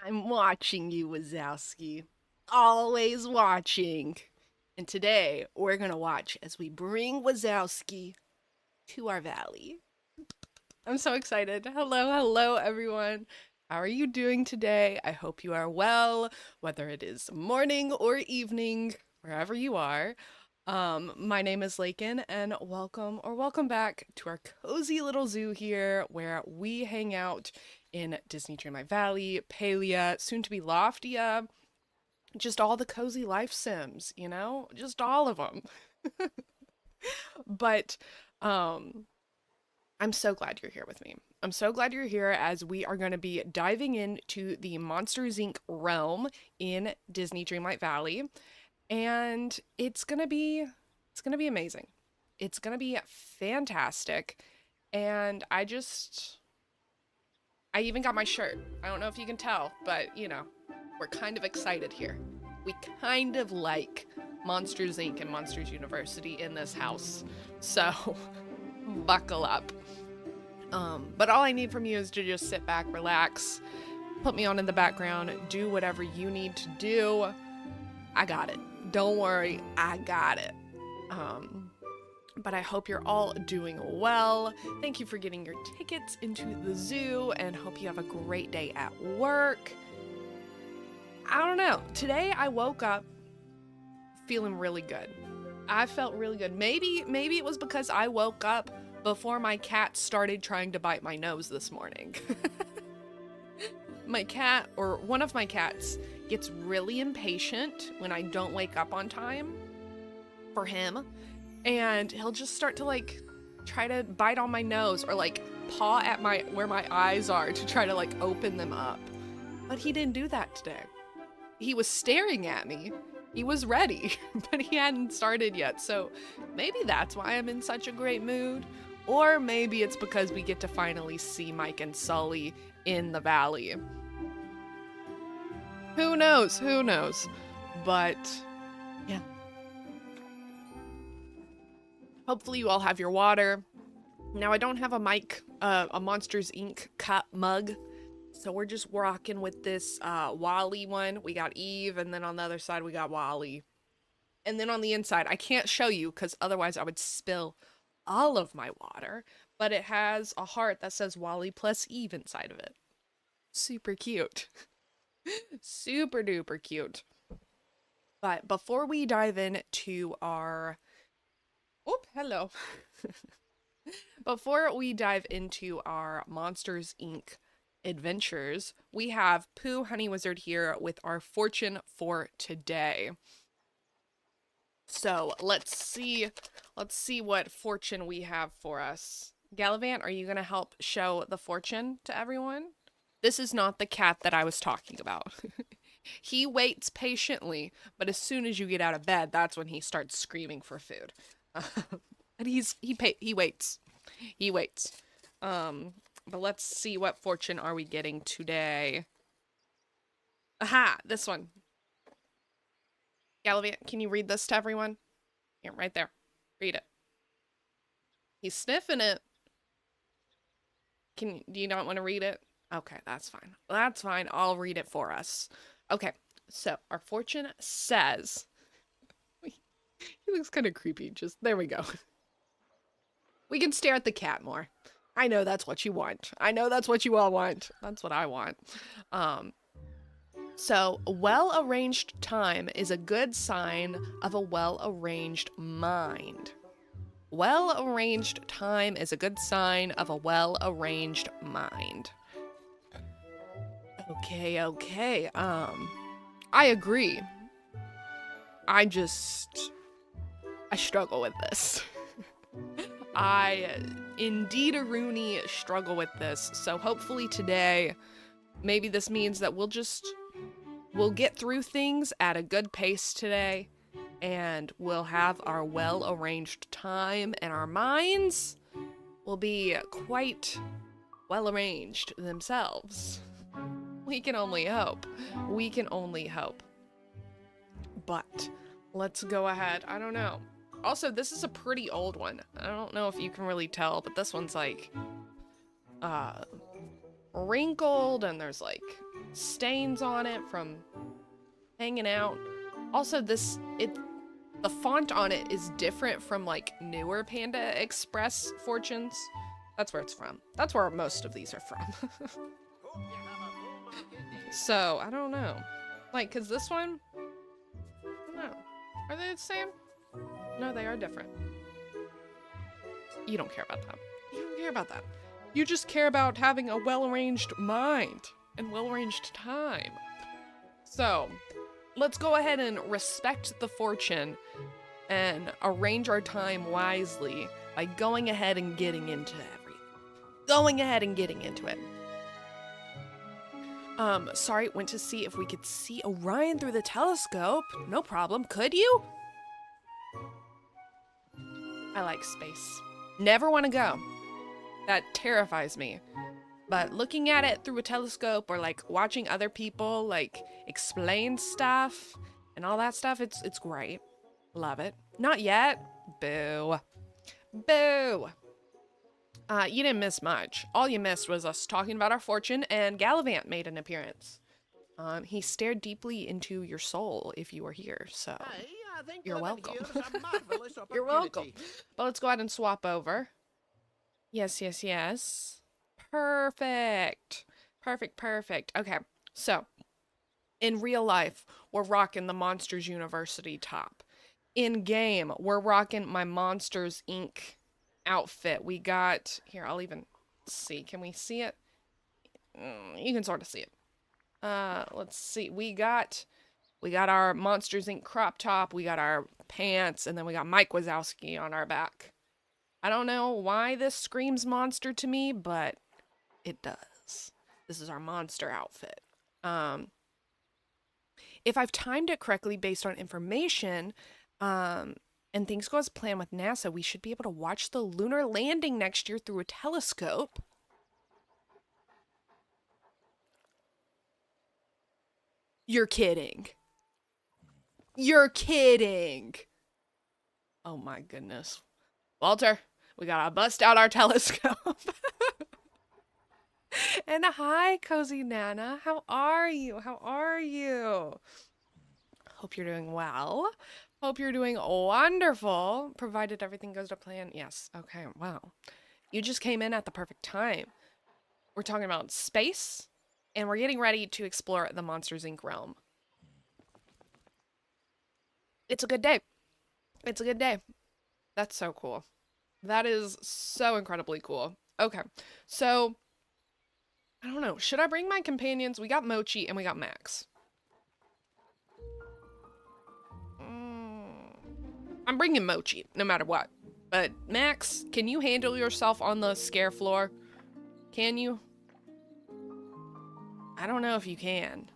I'm watching you, Wazowski. Always watching. And today, we're gonna watch as we bring Wazowski to our valley. I'm so excited. Hello, everyone. How are you doing today? I hope you are well, whether it is morning or evening, wherever you are. My name is Lakin, and welcome back to our cozy little zoo here, where we hang out in Disney Dreamlight Valley, Palia, soon to be Loftia, just all the cozy life sims, just all of them. But um I'm so glad you're here with me. I'm so glad you're here as we are going to be diving into the Monsters Inc. realm in Disney Dreamlight Valley, and it's going to be amazing. It's going to be fantastic. And I even got my shirt. I don't know if you can tell, but we're kind of excited here. We kind of like Monsters Inc. and Monsters University in this house. So buckle up. But all I need from you is to just sit back, relax, put me on in the background, do whatever you need to do. I got it. Don't worry, I got it. But I hope you're all doing well. Thank you for getting your tickets into the zoo, and hope you have a great day at work. I don't know. Today I woke up feeling really good. I felt really good. Maybe it was because I woke up before my cat started trying to bite my nose this morning. My cat, or one of my cats, gets really impatient when I don't wake up on time for him. And he'll just start to try to bite on my nose or paw at where my eyes are to try to open them up. But he didn't do that today. He was staring at me. He was ready, but he hadn't started yet. So maybe that's why I'm in such a great mood. Or maybe it's because we get to finally see Mike and Sully in the valley. Who knows? But yeah. Hopefully you all have your water. Now I don't have a Monsters Inc. cup mug, so we're just rocking with this Wally one. We got Eve, and then on the other side we got Wally. And then on the inside, I can't show you because otherwise I would spill all of my water, but it has a heart that says Wally plus Eve inside of it. Super cute. Super duper cute. But before we dive into our... Oh, hello. Before we dive into our Monsters Inc. adventures, we have Pooh Honey Wizard here with our fortune for today. So let's see what fortune we have for us. Gallivant, are you going to help show the fortune to everyone? This is not the cat that I was talking about. He waits patiently, but as soon as you get out of bed, that's when he starts screaming for food. And he waits. He waits. But let's see, what fortune are we getting today? Aha, this one. Gallivant, can you read this to everyone? Here, right there. Read it. He's sniffing it. Do you not want to read it? Okay, that's fine. That's fine. I'll read it for us. Okay, so our fortune says... He looks kind of creepy. There we go. We can stare at the cat more. I know that's what you want. I know that's what you all want. That's what I want. So, well-arranged time is a good sign of a well-arranged mind. Well-arranged time is a good sign of a well-arranged mind. Okay. I agree. I struggle with this. I indeed-a-rooney struggle with this. So hopefully today, maybe this means that we'll get through things at a good pace today, and we'll have our well-arranged time, and our minds will be quite well-arranged themselves. We can only hope. We can only hope. But let's go ahead. I don't know. Also, this is a pretty old one. I don't know if you can really tell, but this one's wrinkled, and there's stains on it from hanging out. Also, the font on it is different from like newer Panda Express fortunes. That's where it's from. That's where most of these are from. So, I don't know. Like, cause this one, I don't know. Are they the same? No, they are different. You don't care about that. You don't care about that. You just care about having a well-arranged mind and well-arranged time. So, let's go ahead and respect the fortune and arrange our time wisely by going ahead and getting into everything. Going ahead and getting into it. Sorry, went to see if we could see Orion through the telescope. No problem. Could you? I like space. Never want to go. That terrifies me. But looking at it through a telescope or like watching other people like explain stuff and all that stuff, it's great. Love it. Not yet. Boo. Boo. You didn't miss much. All you missed was us talking about our fortune, and Gallivant made an appearance. He stared deeply into your soul if you were here, so you're welcome. You're welcome. But let's go ahead and swap over. Yes, yes, yes. Perfect. Perfect, perfect. Okay, so in real life, we're rocking the Monsters University top. In game, we're rocking my Monsters Inc. outfit. We got, here, I'll even see. Can we see it? You can sort of see it. Let's see. We got our Monsters Inc. crop top. We got our pants, and then we got Mike Wazowski on our back. I don't know why this screams monster to me, but it does. This is our monster outfit. If I've timed it correctly based on information, and things go as planned with NASA, we should be able to watch the lunar landing next year through a telescope. You're kidding. You're kidding. Oh my goodness. Walter, we gotta bust out our telescope. And hi, Cozy Nana. How are you? How are you? Hope you're doing well. Hope you're doing wonderful, provided everything goes to plan. Yes. Okay. Wow. You just came in at the perfect time. We're talking about space, and we're getting ready to explore the Monsters Inc. realm. It's a good day. It's a good day. That's so cool. That is so incredibly cool. Okay. So, I don't know. Should I bring my companions? We got Mochi and we got Max. I'm bringing Mochi, no matter what. But, Max, can you handle yourself on the scare floor? Can you? I don't know if you can.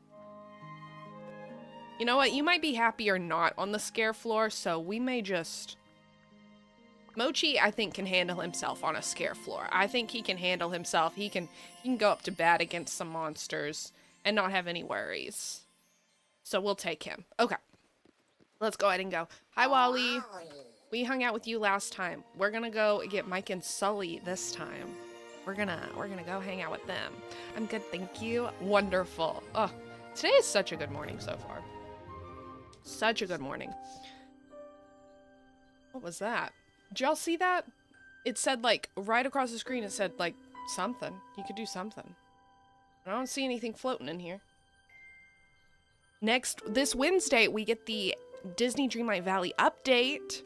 You know what? You might be happier not on the scare floor, so we may just... Mochi, I think, can handle himself on a scare floor. I think he can handle himself. He can go up to bat against some monsters and not have any worries. So we'll take him. Okay. Let's go ahead and go. Hi, Wally. We hung out with you last time. We're gonna go get Mike and Sully this time. We're gonna go hang out with them. I'm good, thank you. Wonderful. Oh, today is such a good morning so far. Such a good morning. What was that? Did y'all see that? It said, like, right across the screen, it said, like, something. You could do something. I don't see anything floating in here. This Wednesday, we get the Disney Dreamlight Valley update.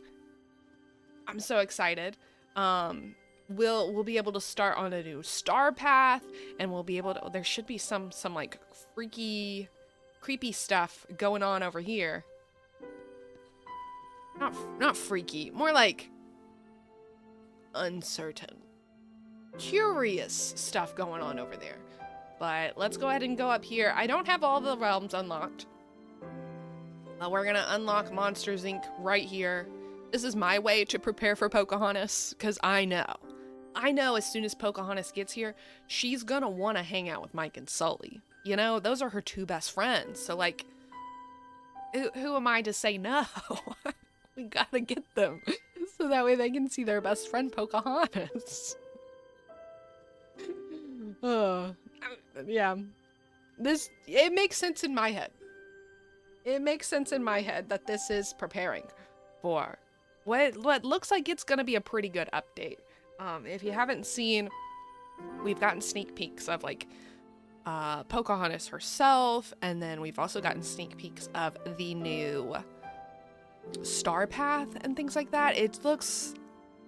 I'm so excited. We'll be able to start on a new star path, and we'll be able to, there should be some like freaky, creepy stuff going on over here. Not freaky, more like uncertain, curious stuff going on over there. But let's go ahead and go up here. I don't have all the realms unlocked. We're gonna unlock Monsters Inc. right here. This is my way to prepare for Pocahontas, because I know as soon as Pocahontas gets here, she's gonna want to hang out with Mike and Sully. You know, those are her two best friends. So, like, who am I to say no? We gotta get them, so that way they can see their best friend Pocahontas. Yeah. it makes sense in my head. It makes sense in my head that this is preparing for what looks like it's gonna be a pretty good update. If you haven't seen, we've gotten sneak peeks of like Pocahontas herself, and then we've also gotten sneak peeks of the new Star Path and things like that. It looks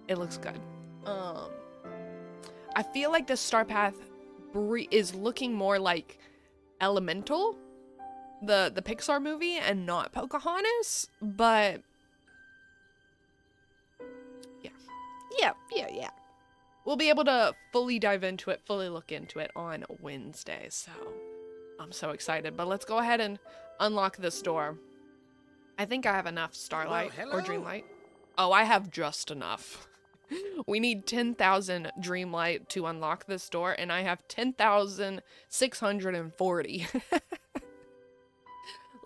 good. I feel like the Star Path is looking more like Elemental, the Pixar movie, and not Pocahontas, but yeah. We'll be able to fully dive into it, fully look into it on Wednesday, so I'm so excited. But let's go ahead and unlock this door. I think I have enough Starlight or Dreamlight. Oh, I have just enough. We need 10,000 Dreamlight to unlock this door, and I have 10,640.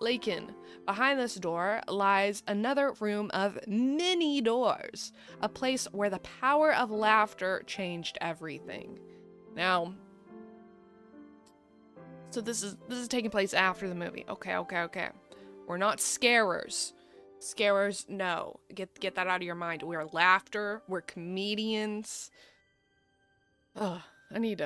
Lakin, behind this door lies another room of many doors, a place where the power of laughter changed everything. Now, so this is taking place after the movie. Okay. We're not scarers. Scarers, no. Get that out of your mind. We're laughter. We're comedians. Ugh, I need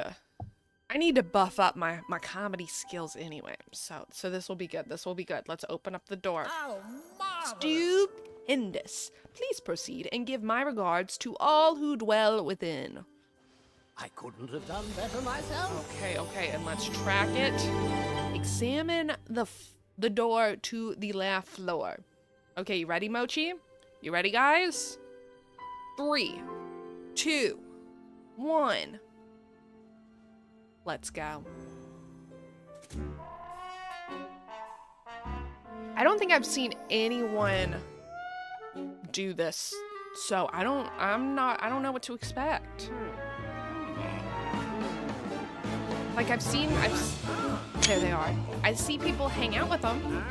to buff up my comedy skills anyway. So this will be good. This will be good. Let's open up the door. Oh, marvelous. Stupendous. Please proceed and give my regards to all who dwell within. I couldn't have done better myself. Okay, and let's track it. Examine the door to the left floor. Okay, you ready, Mochi? You ready, guys? 3, 2, 1. Let's go. I don't think I've seen anyone do this, so I don't know what to expect. Like there they are. I see people hang out with them,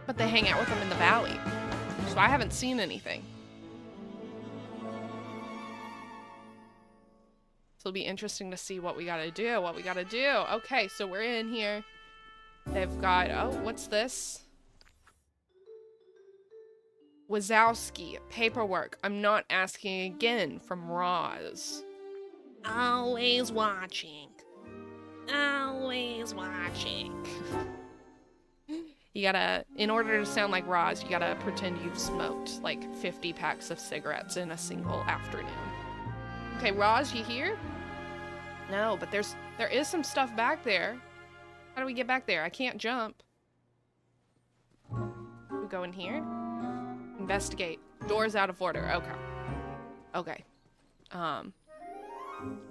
but they hang out with them in the valley, so I haven't seen anything. So it'll be interesting to see what we gotta do, Okay, so we're in here. They've got, oh, what's this? Wazowski, paperwork. I'm not asking again, from Roz. Always watching. You gotta, in order to sound like Roz, you gotta pretend you've smoked like 50 packs of cigarettes in a single afternoon. Okay, Roz, you here? No, but there is some stuff back there. How do we get back there? I can't jump. We go in here. Investigate. Door's out of order. Okay.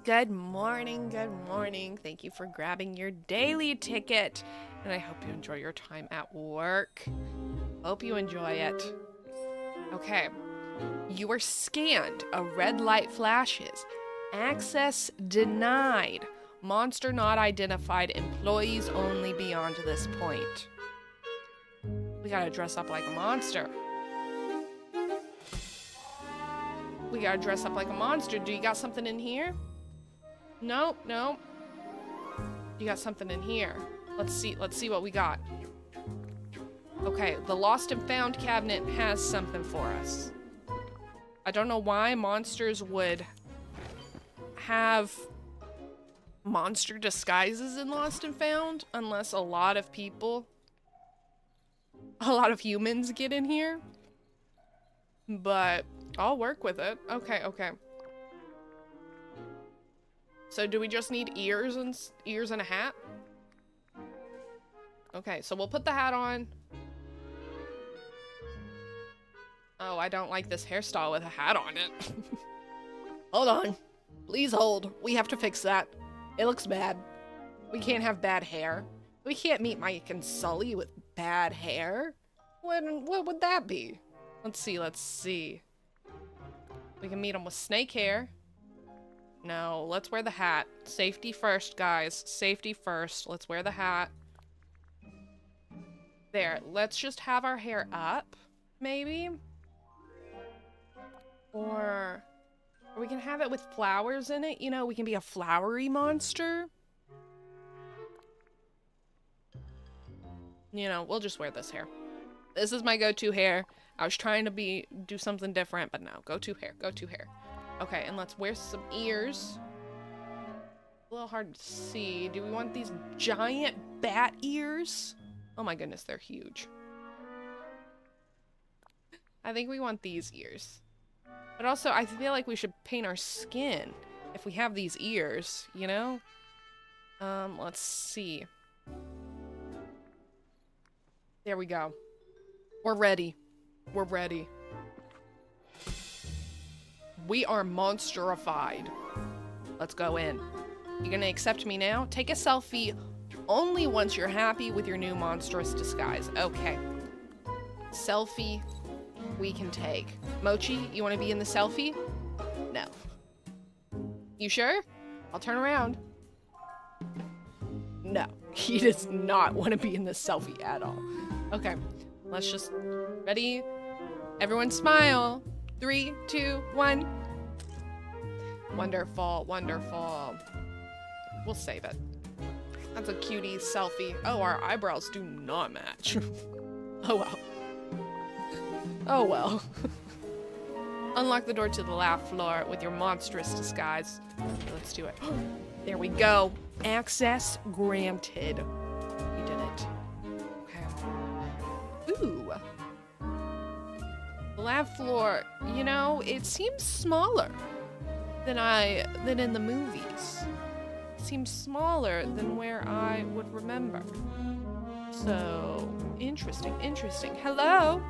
Good morning. Thank you for grabbing your daily ticket. And I hope you enjoy your time at work. Hope you enjoy it. Okay. You are scanned. A red light flashes. Access denied. Monster not identified. Employees only beyond this point. We gotta dress up like a monster. Do you got something in here? Nope. You got something in here. Let's see what we got. Okay, the lost and found cabinet has something for us. I don't know why monsters would have monster disguises in Lost and Found unless a lot of humans get in here. But I'll work with it. Okay. So do we just need ears and a hat? Okay, so we'll put the hat on. Oh, I don't like this hairstyle with a hat on it. Hold on. Please hold. We have to fix that. It looks bad. We can't have bad hair. We can't meet Mike and Sully with bad hair. What would that be? Let's see. We can meet them with snake hair. No, let's wear the hat. Safety first, guys. Safety first. Let's wear the hat. There, let's just have our hair up, maybe? Or we can have it with flowers in it. You know, we can be a flowery monster. You know, we'll just wear this hair. This is my go-to hair. I was trying to do something different, but no. Go-to hair. Go-to hair. Okay, and let's wear some ears. A little hard to see. Do we want these giant bat ears? Oh my goodness, they're huge. I think we want these ears. But also, I feel like we should paint our skin if we have these ears, you know? Let's see. There we go. We're ready. We're ready. We are monsterified. Let's go in. You gonna accept me now? Take a selfie only once you're happy with your new monstrous disguise. Okay. Selfie we can take. Mochi, you want to be in the selfie? No. You sure? I'll turn around. No. He does not want to be in the selfie at all. Okay. Let's just... Ready? Everyone smile. 3, 2, 1. Wonderful, wonderful. We'll save it. That's a cutie selfie. Oh, our eyebrows do not match. Oh well. Oh well. Unlock the door to the laugh floor with your monstrous disguise. Okay, let's do it. There we go. Access granted. We did it. Okay. Ooh. The lab floor, you know, it seems smaller than in the movies. It seems smaller than where I would remember. So, interesting, interesting. Hello?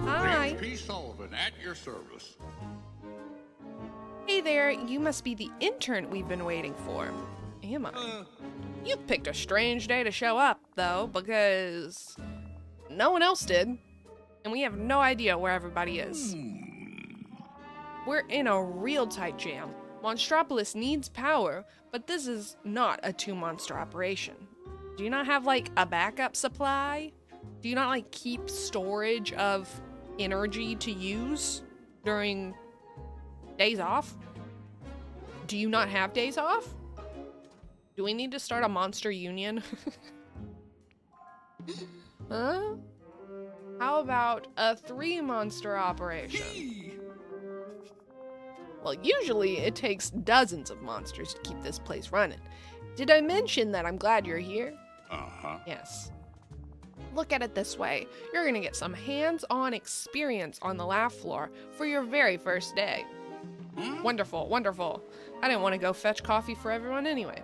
Hi. James P. Sullivan at your service. Hey there, you must be the intern we've been waiting for. Am I? You've picked a strange day to show up, though, because no one else did. And we have no idea where everybody is. We're in a real tight jam. Monstropolis needs power, but this is not a 2-monster operation. Do you not have, like, a backup supply? Do you not, like, keep storage of energy to use during days off? Do you not have days off? Do we need to start a monster union? Huh? How about a 3-monster operation? Well, usually it takes dozens of monsters to keep this place running. Did I mention that I'm glad you're here? Uh-huh. Yes. Look at it this way. You're gonna get some hands-on experience on the laugh floor for your very first day. Wonderful, wonderful. I didn't want to go fetch coffee for everyone anyway.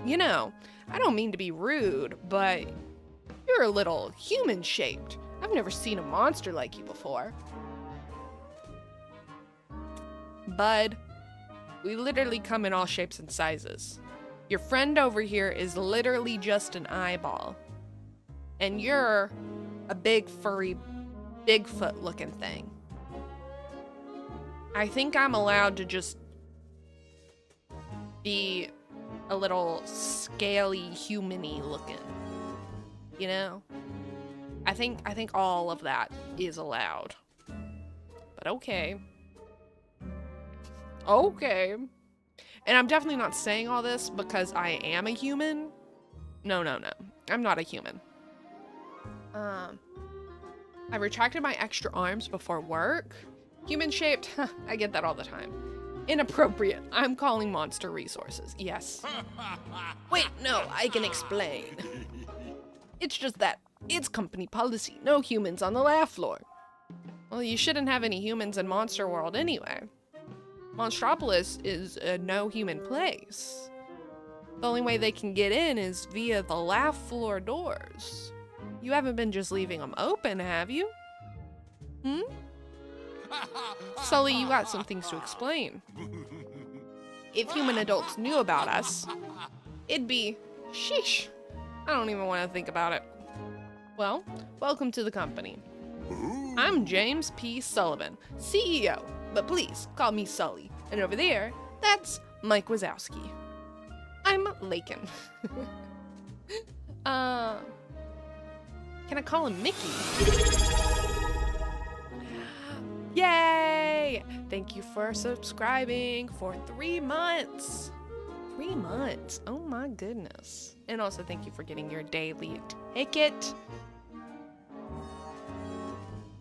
You know, I don't mean to be rude, but you're a little human-shaped. I've never seen a monster like you before. Bud, we literally come in all shapes and sizes. Your friend over here is literally just an eyeball. And you're a big, furry, Bigfoot-looking thing. I think I'm allowed to just be a little scaly, human-y looking. You know? I think all of that is allowed. But okay. Okay. And I'm definitely not saying all this because I am a human. No. I'm not a human. I retracted my extra arms before work. Human-shaped, I get that all the time. Inappropriate, I'm calling monster resources, yes. Wait, no, I can explain. It's just that it's company policy, no humans on the laugh floor. Well, you shouldn't have any humans in Monster World anyway. Monstropolis is a no-human place. The only way they can get in is via the laugh floor doors. You haven't been just leaving them open, have you? Sully, you got some things to explain. If human adults knew about us, it'd be, sheesh. I don't even want to think about it. Well, welcome to the company. I'm James P. Sullivan, CEO, but please call me Sully. And over there, that's Mike Wazowski. I'm Lakin. Can I call him Mickey? Yay! Thank you for subscribing for 3 months. 3 months. Oh my goodness. And also thank you for getting your daily ticket.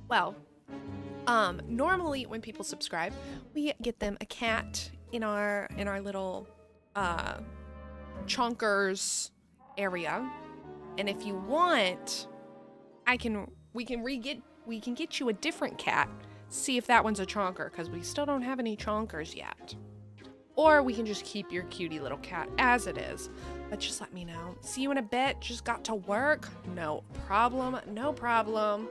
Well, normally when people subscribe, we get them a cat in our little chonkers area. And if you want, we can get you a different cat. See if that one's a chonker, because we still don't have any chonkers yet. Or we can just keep your cutie little cat as it is. But just let me know. See you in a bit. Just got to work. No problem. No problem.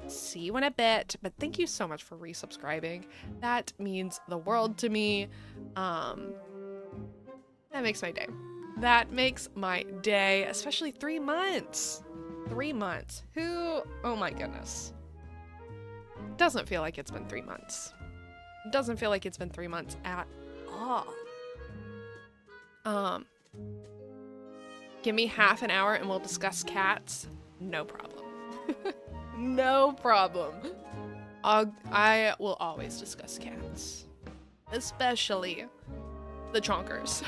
See you in a bit. But thank you so much for resubscribing. That means the world to me. That makes my day. That makes my day. Especially 3 months. 3 months. Oh my goodness. Doesn't feel like it's been 3 months. Doesn't feel like it's been 3 months at all. Give me half an hour and we'll discuss cats. No problem. No problem. I will always discuss cats. Especially the chonkers.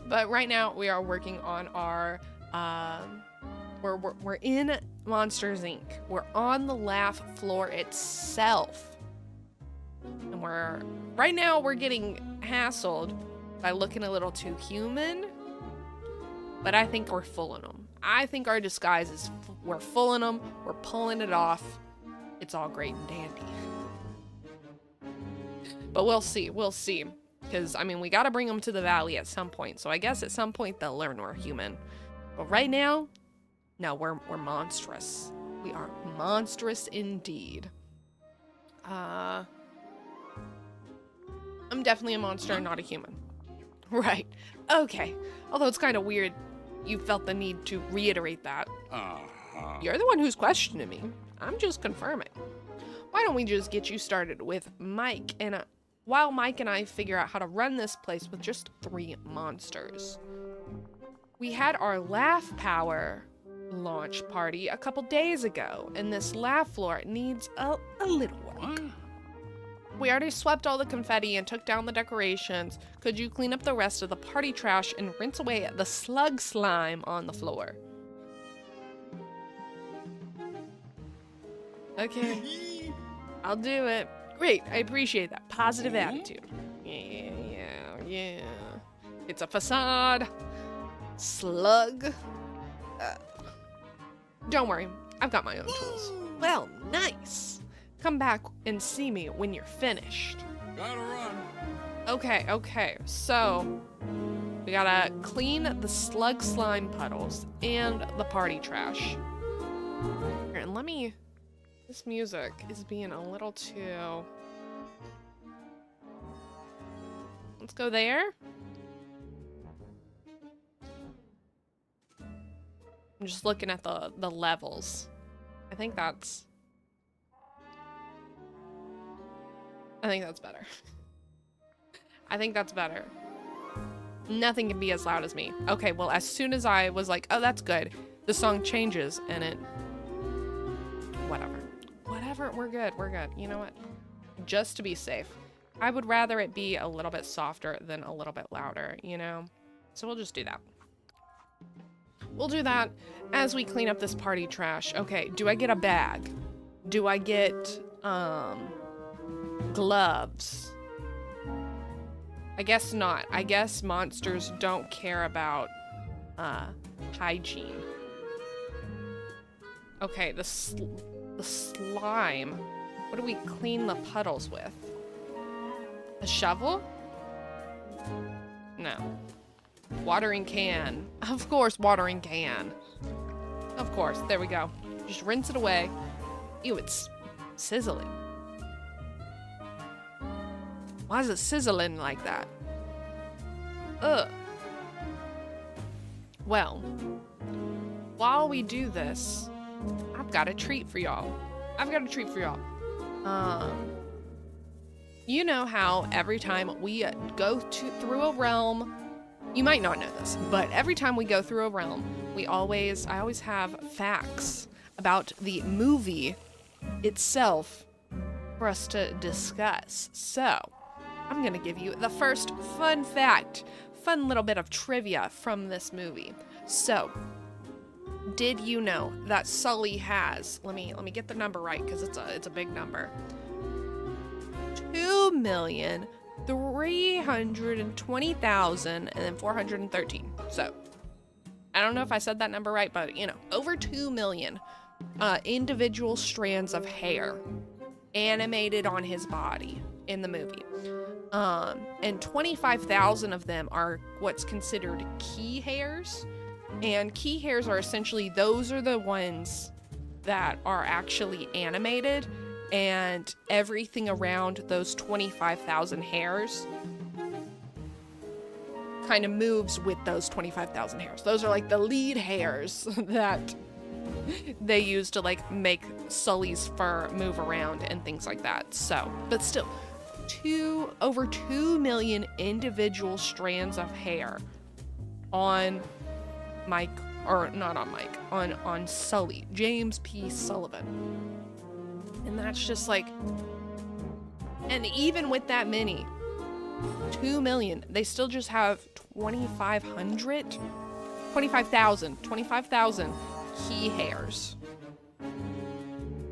But right now we are working on our we're in Monsters Inc. We're on the laugh floor itself. And right now we're getting hassled by looking a little too human. But I think we're fooling them. I think our disguise is, we're fooling them. We're pulling it off. It's all great and dandy. But we'll see. We'll see. Because, I mean, we got to bring them to the valley at some point. So I guess at some point they'll learn we're human. But right now, no, we're monstrous. We are monstrous indeed. I'm definitely a monster and not a human. Right. Okay. Although it's kind of weird you felt the need to reiterate that. You're the one who's questioning me. I'm just confirming. Why don't we just get you started with Mike and while Mike and I figure out how to run this place with just 3 monsters. We had our Laugh Power launch party a couple days ago, and this laugh floor needs a little work. We already swept all the confetti and took down the decorations. Could you clean up the rest of the party trash and rinse away the slug slime on the floor? Okay, I'll do it. Great, I appreciate that positive attitude. Yeah. It's a facade. Slug. Don't worry, I've got my own tools. Well, nice. Come back and see me when you're finished. Gotta run. Okay, so we gotta clean the slug slime puddles and the party trash. Here, and this music is being a little too... Let's go there. I'm just looking at the levels. I think that's better. I think that's better. Nothing can be as loud as me. Okay, well, as soon as I was like, oh, that's good, the song changes and it... Whatever, we're good. You know what? Just to be safe. I would rather it be a little bit softer than a little bit louder, you know? So we'll just do that. We'll do that as we clean up this party trash. Okay, do I get a bag? Do I get, gloves? I guess not. I guess monsters don't care about, hygiene. Okay, the slime. What do we clean the puddles with? A shovel? No. Watering can. Of course, watering can. Of course, there we go. Just rinse it away. Ew, it's sizzling. Why is it sizzling like that? Ugh. Well, while we do this, I've got a treat for y'all. You know how every time we go through a realm, you might not know this, but every time we go through a realm, I always have facts about the movie itself for us to discuss. So, I'm gonna give you the first fun fact, fun little bit of trivia from this movie. So, did you know that Sully has, let me get the number right because it's a big number. 2,320,413. So, I don't know if I said that number right, but you know, over 2 million individual strands of hair animated on his body in the movie. And 25,000 of them are what's considered key hairs. And key hairs are essentially, those are the ones that are actually animated, and everything around those 25,000 hairs kind of moves with those 25,000 hairs. Those are like the lead hairs that they use to like make Sully's fur move around and things like that. So, but still, over 2 million individual strands of hair on Mike, or not on Mike, on Sully, James P. Sullivan. And that's just like, and even with that many, 2 million, they still just have 25,000 key hairs.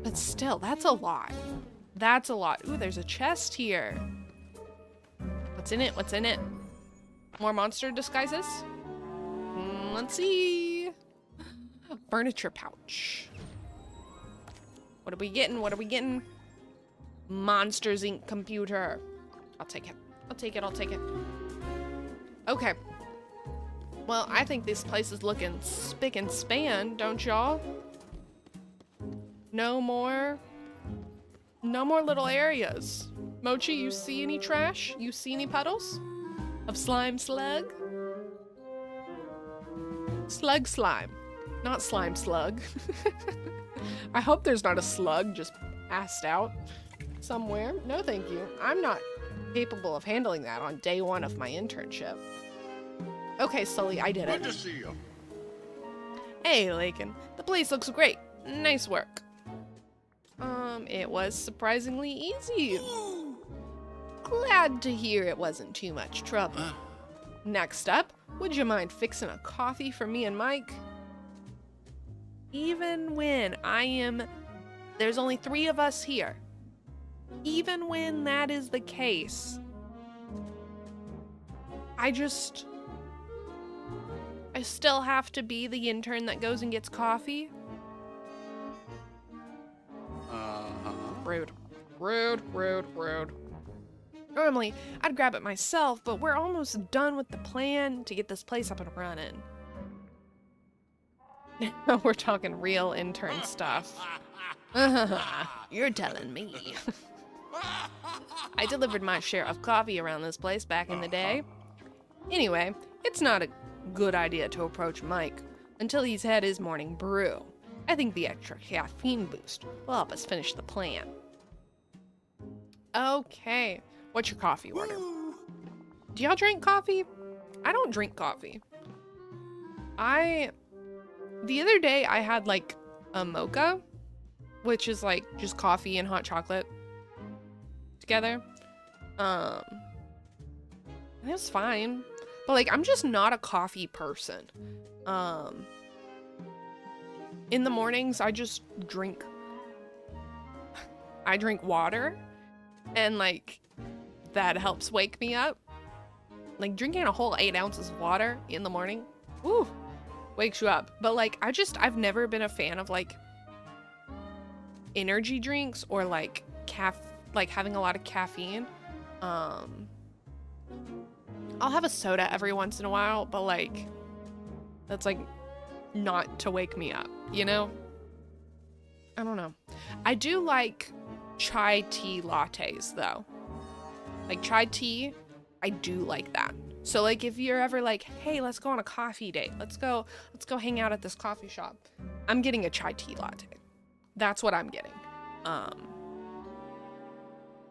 But still, that's a lot. That's a lot. Ooh, there's a chest here. What's in it? What's in it? More monster disguises? Let's see. Furniture pouch. What are we getting? What are we getting? Monsters Inc. computer. I'll take it. I'll take it. I'll take it. Okay. Well, I think this place is looking spick and span, don't y'all? No more little areas. Mochi, you see any trash? You see any puddles of slime slug? Slug slime, not slime slug. I hope there's not a slug just passed out somewhere. No, thank you. I'm not capable of handling that on day one of my internship. Okay, Sully, I did it. Good to see you. Hey, Lakin. The place looks great. Nice work. It was surprisingly easy. Glad to hear it wasn't too much trouble. Next up, would you mind fixing a coffee for me and Mike? Even when there's only 3 of us here. Even when that is the case, I still have to be the intern that goes and gets coffee. Rude. Rude, rude, rude. Normally, I'd grab it myself, but we're almost done with the plan to get this place up and running. We're talking real intern stuff. You're telling me. I delivered my share of coffee around this place back in the day. Anyway, it's not a good idea to approach Mike until he's had his morning brew. I think the extra caffeine boost will help us finish the plan. Okay, what's your coffee order? Do y'all drink coffee? I don't drink coffee. The other day I had like a mocha, which is like just coffee and hot chocolate together. It was fine, but like I'm just not a coffee person. In the mornings I just drink water, and like that helps wake me up. Like drinking a whole 8 ounces of water in the morning, woo, wakes you up. But like I've never been a fan of like energy drinks or like having a lot of caffeine. I'll have a soda every once in a while, but like that's like not to wake me up, you know? I don't know. I do like chai tea lattes though. Like chai tea, I do like that. So like if you're ever like, hey, let's go on a coffee date. Let's go hang out at this coffee shop. I'm getting a chai tea latte. That's what I'm getting.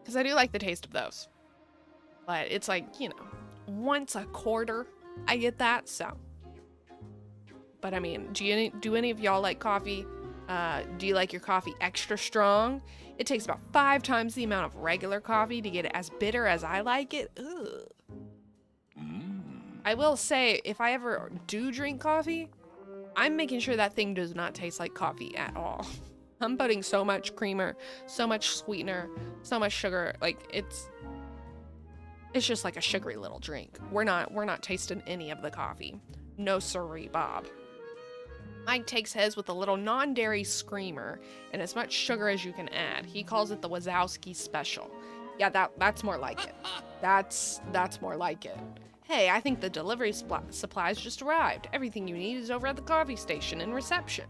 Because I do like the taste of those. But it's like, you know, once a quarter I get that, so. But I mean, do any of y'all like coffee? Do you like your coffee extra strong? It takes about 5 times the amount of regular coffee to get it as bitter as I like it. Ugh. I will say, if I ever do drink coffee, I'm making sure that thing does not taste like coffee at all. I'm putting so much creamer, so much sweetener, so much sugar. Like, it's just like a sugary little drink. We're not tasting any of the coffee. No siree, Bob. Mike takes his with a little non-dairy screamer and as much sugar as you can add. He calls it the Wazowski Special. Yeah, that's more like it. That's more like it. Hey, I think the delivery supplies just arrived. Everything you need is over at the coffee station in reception.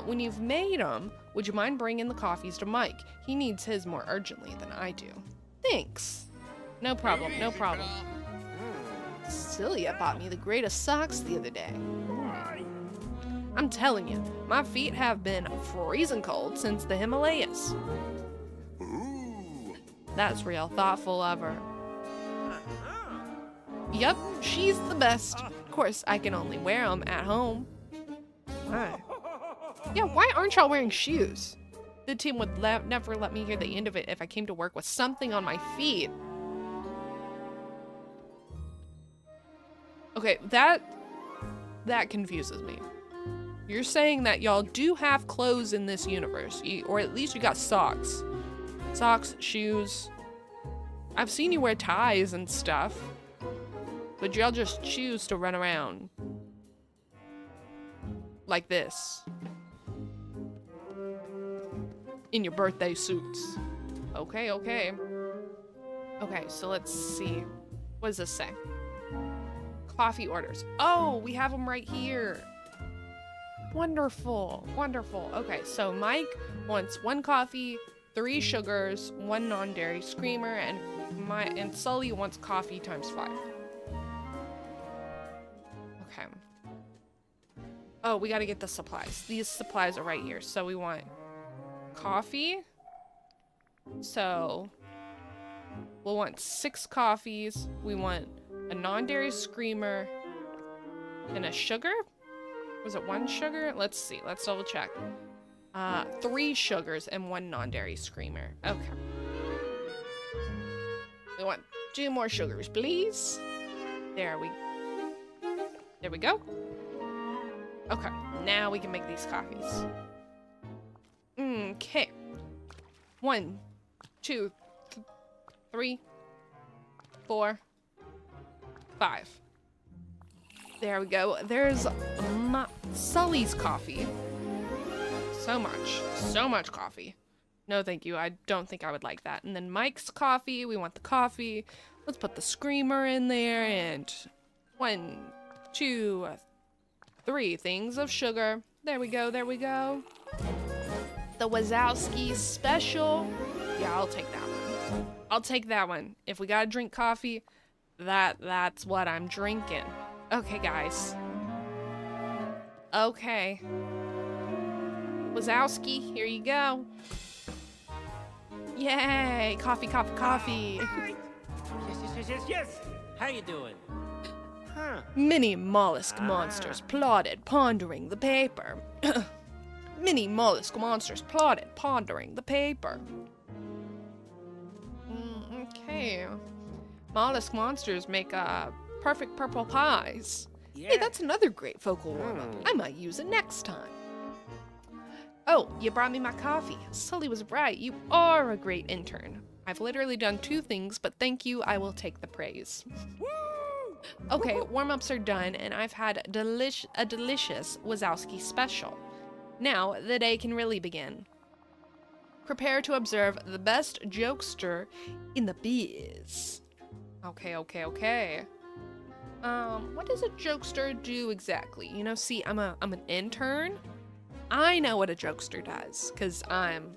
When you've made them, would you mind bringing the coffees to Mike? He needs his more urgently than I do. Thanks. No problem, no problem. Celia bought me the greatest socks the other day. I'm telling you, my feet have been freezing cold since the Himalayas. Ooh. That's real thoughtful of her. Yep, she's the best. Of course, I can only wear them at home. Why? Yeah, why aren't y'all wearing shoes? The team would never let me hear the end of it if I came to work with something on my feet. Okay, that confuses me. You're saying that y'all do have clothes in this universe, or at least you got socks. Socks, shoes. I've seen you wear ties and stuff. But y'all just choose to run around like this in your birthday suits. Okay, okay. Okay, so let's see. What does this say? Coffee orders. Oh, we have them right here. Wonderful, wonderful. Okay, so Mike wants 1 coffee, 3 sugars, 1 non-dairy screamer, and Sully wants coffee times 5. Okay. Oh, we gotta get the supplies. These supplies are right here. So we want coffee. So we'll want 6 coffees. We want a non-dairy screamer and a sugar. Was it 1 sugar? Let's see. Let's double check. 3 sugars and 1 non-dairy screamer. Okay. We want 2 more sugars, please. There we go. Okay, now we can make these coffees. Okay. 1, 2, 3, 4, 5. There we go. There's Sully's coffee. So much coffee. No, thank you. I don't think I would like that. And then Mike's coffee. We want the coffee. Let's put the screamer in there. And 1, 2, 3 things of sugar. There we go. There we go. The Wazowski Special. Yeah, I'll take that one. I'll take that one. If we gotta drink coffee, that's what I'm drinking. Okay, guys. Okay. Wazowski, here you go. Yay! Coffee, coffee, coffee. Yes. How you doing? Huh. Many mollusk monsters plodded, pondering the paper. Many mollusk monsters plodded, pondering the paper. Okay. Mollusk monsters make perfect purple pies. Yeah. Hey, that's another great vocal warm-up. I might use it next time. Oh, you brought me my coffee. Sully was right. You are a great intern. I've literally done 2 things, but thank you. I will take the praise. Okay, warm-ups are done, and I've had a delicious Wazowski Special. Now, the day can really begin. Prepare to observe the best jokester in the biz. Okay. What does a jokester do exactly? You know, see, I'm an intern. I know what a jokester does, because I'm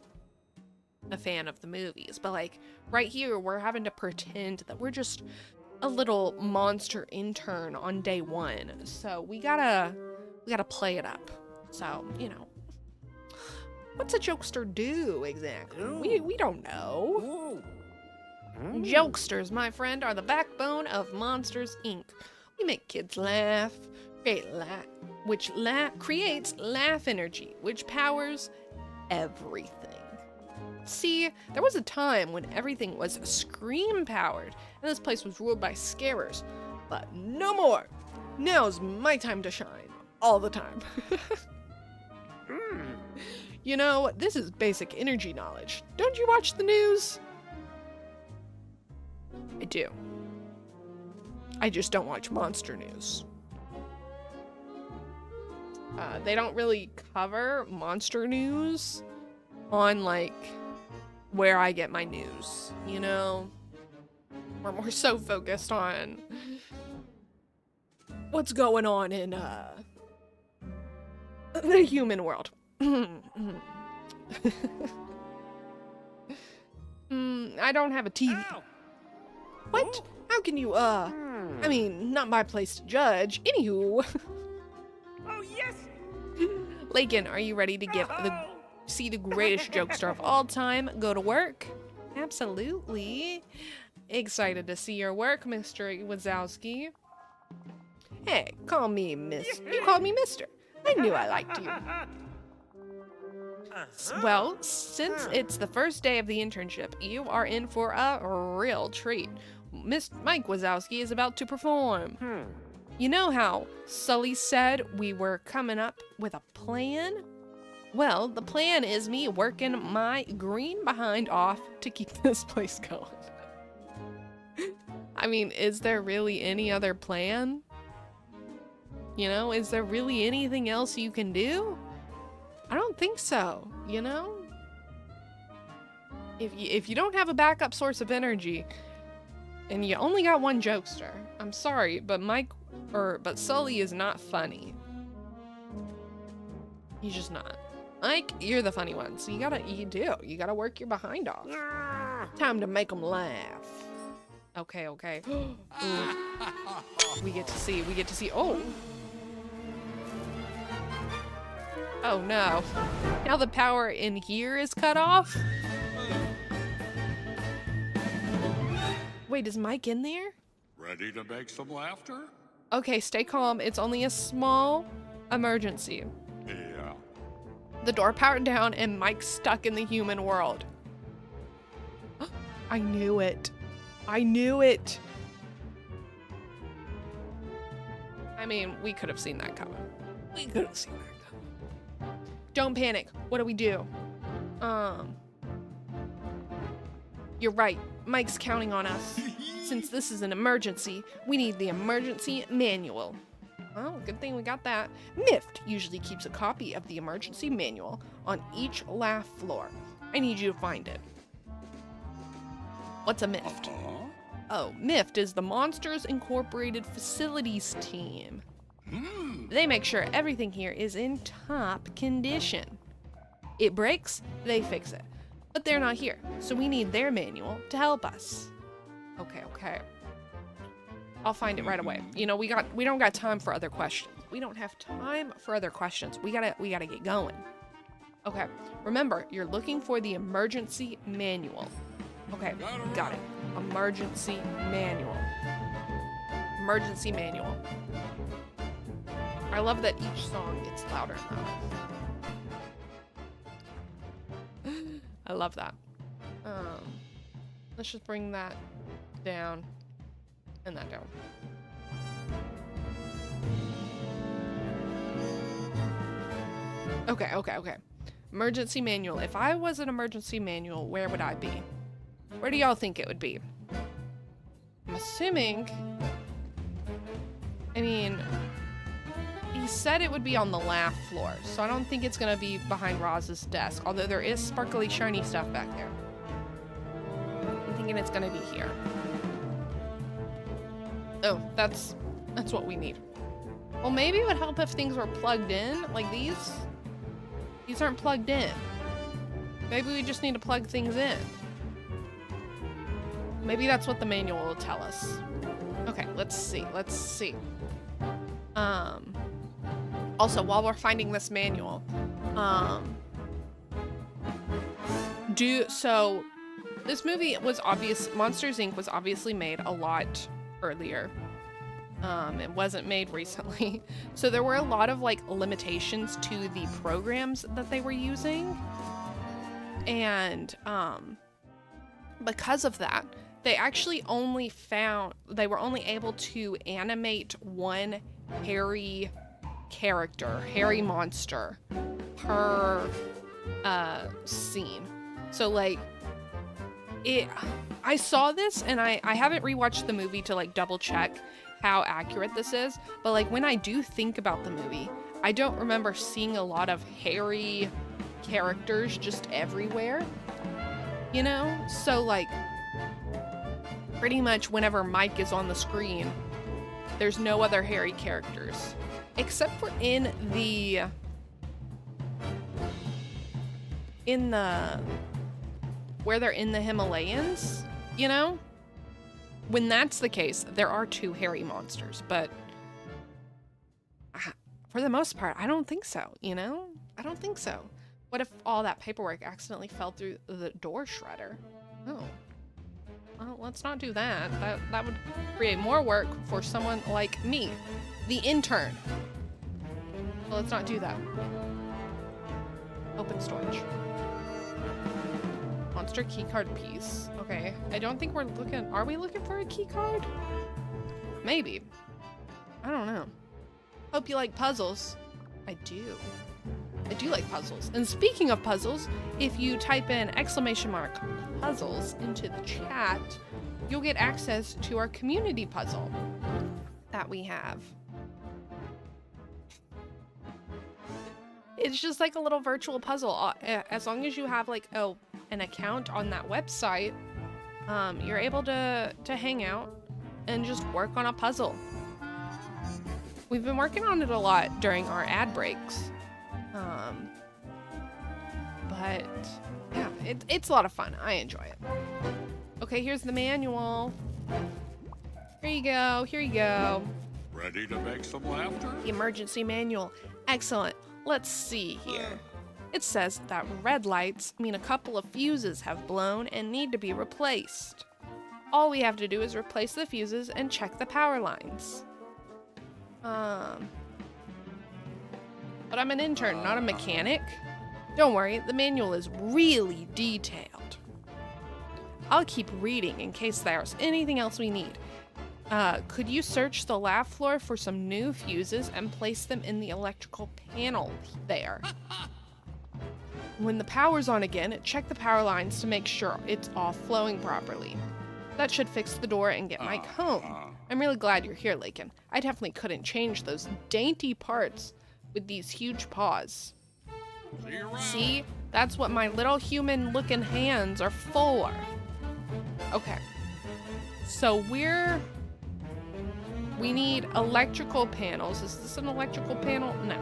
a fan of the movies. But, like, right here, we're having to pretend that we're just a little monster intern on day 1. So we gotta play it up. So, you know. What's a jokester do exactly? We don't know. Jokesters, my friend, are the backbone of Monsters, Inc. We make kids laugh, creates laugh energy, which powers everything. See, there was a time when everything was scream powered, and this place was ruled by scarers. But no more! Now's my time to shine. All the time. You know, this is basic energy knowledge. Don't you watch the news? I do. I just don't watch monster news. They don't really cover monster news on, like, where I get my news, you know? We're more so focused on what's going on in, the human world. I don't have a TV. Ow. What? Oh. How can you, I mean, not my place to judge. Anywho. Oh, yes! Lakin, are you ready to see the greatest jokester of all time go to work? Absolutely. Excited to see your work, Mr. Wazowski. Hey, call me Miss. You called me Mister. I knew I liked you. Well, since it's the first day of the internship, you are in for a real treat. Mike Wazowski is about to perform. You know how Sully said we were coming up with a plan? Well, the plan is me working my green behind off to keep this place going. I mean, is there really any other plan? You know, is there really anything else you can do? I don't think so, you know? If you don't have a backup source of energy, and you only got one jokester, I'm sorry, but Sully is not funny. He's just not. Mike, you're the funny one, so you gotta work your behind off. Time to make them laugh. Okay. We get to see, oh. Oh no. Now the power in here is cut off? Wait, is Mike in there? Ready to make some laughter? Okay, stay calm. It's only a small emergency. Yeah. The door powered down and Mike's stuck in the human world. I knew it. I mean, we could have seen that coming. Don't panic. What do we do? You're right. Mike's counting on us. Since this is an emergency, we need the emergency manual. Oh, good thing we got that. Mift usually keeps a copy of the emergency manual on each laugh floor. I need you to find it. What's a Mift? Oh, Mift is the Monsters Incorporated Facilities team. They make sure everything here is in top condition. It breaks, they fix it. But they're not here, so we need their manual to help us. Okay. I'll find it right away. You know, we don't got time for other questions. We don't have time for other questions. We gotta get going. Okay, remember, you're looking for the emergency manual. Okay, got it. Emergency manual. I love that each song gets louder and louder. I love that. Let's just bring that down and that down. Okay. Emergency manual. If I was an emergency manual, where would I be? Where do y'all think it would be? I'm assuming... I mean... He said it would be on the laugh floor, so I don't think it's gonna be behind Roz's desk, although there is sparkly, shiny stuff back there. I'm thinking it's gonna be here. Oh, that's what we need. Well, maybe it would help if things were plugged in, like these. These aren't plugged in. Maybe we just need to plug things in. Maybe that's what the manual will tell us. Okay, let's see. Also, while we're finding this manual, this movie was Monsters Inc. was obviously made a lot earlier. It wasn't made recently. So there were a lot of like limitations to the programs that they were using. And because of that, they actually they were only able to animate one hairy monster per scene. So like I saw this, and I haven't rewatched the movie to like double check how accurate this is, but like when I do think about the movie, I don't remember seeing a lot of hairy characters just everywhere, you know? So like pretty much whenever Mike is on the screen, there's no other hairy characters except for in the where they're in the Himalayas, you know? When that's the case, there are 2 hairy monsters, but for the most part, I don't think so, you know? I don't think so. What if all that paperwork accidentally fell through the door shredder? Oh. Well, let's not do that. That would create more work for someone like me, the intern. Well, let's not do that. Open storage. Monster keycard piece. Okay, I don't think we're looking... Are we looking for a keycard? Maybe. I don't know. Hope you like puzzles. I do. I do like puzzles. And speaking of puzzles, if you type in !puzzles into the chat, you'll get access to our community puzzle that we have. It's just like a little virtual puzzle. As long as you have like an account on that website, you're able to hang out and just work on a puzzle. We've been working on it a lot during our ad breaks. But yeah, it's a lot of fun. I enjoy it. Okay, here's the manual. Here you go. Here you go. Ready to make some laughter? The emergency manual. Excellent. Let's see here. It says that red lights mean a couple of fuses have blown and need to be replaced. All we have to do is replace the fuses and check the power lines. But I'm an intern, not a mechanic. Don't worry, the manual is really detailed. I'll keep reading in case there's anything else we need. Could you search the lab floor for some new fuses and place them in the electrical panel there? When the power's on again, check the power lines to make sure it's all flowing properly. That should fix the door and get Mike home. I'm really glad you're here, Lakin. I definitely couldn't change those dainty parts with these huge paws. See? That's what my little human-looking hands are for. Okay. So we need electrical panels. Is this an electrical panel? No.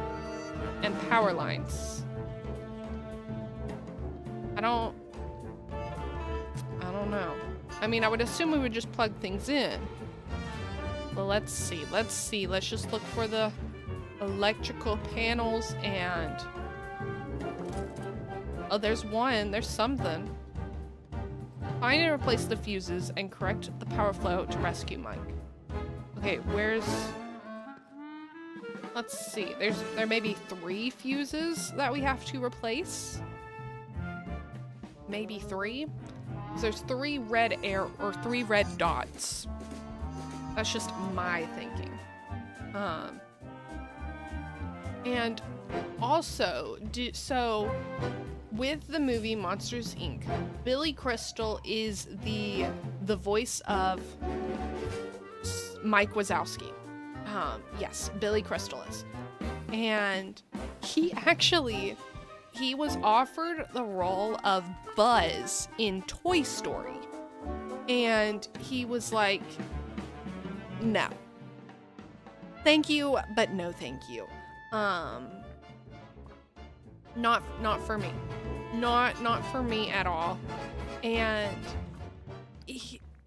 And power lines. I don't know. I mean, I would assume we would just plug things in. Well, let's see. Let's just look for the electrical panels and... Oh, there's one. There's something. Find and replace the fuses and correct the power flow to rescue Mike. Okay, where's... Let's see. There may be 3 fuses that we have to replace. Maybe 3? There's 3 red dots. That's just my thinking. And also, so with the movie Monsters, Inc., Billy Crystal is the voice of Mike Wazowski. Yes, Billy Crystal is. And he was offered the role of Buzz in Toy Story. And he was like, no. Thank you, but no thank you. Not for me. Not for me at all. And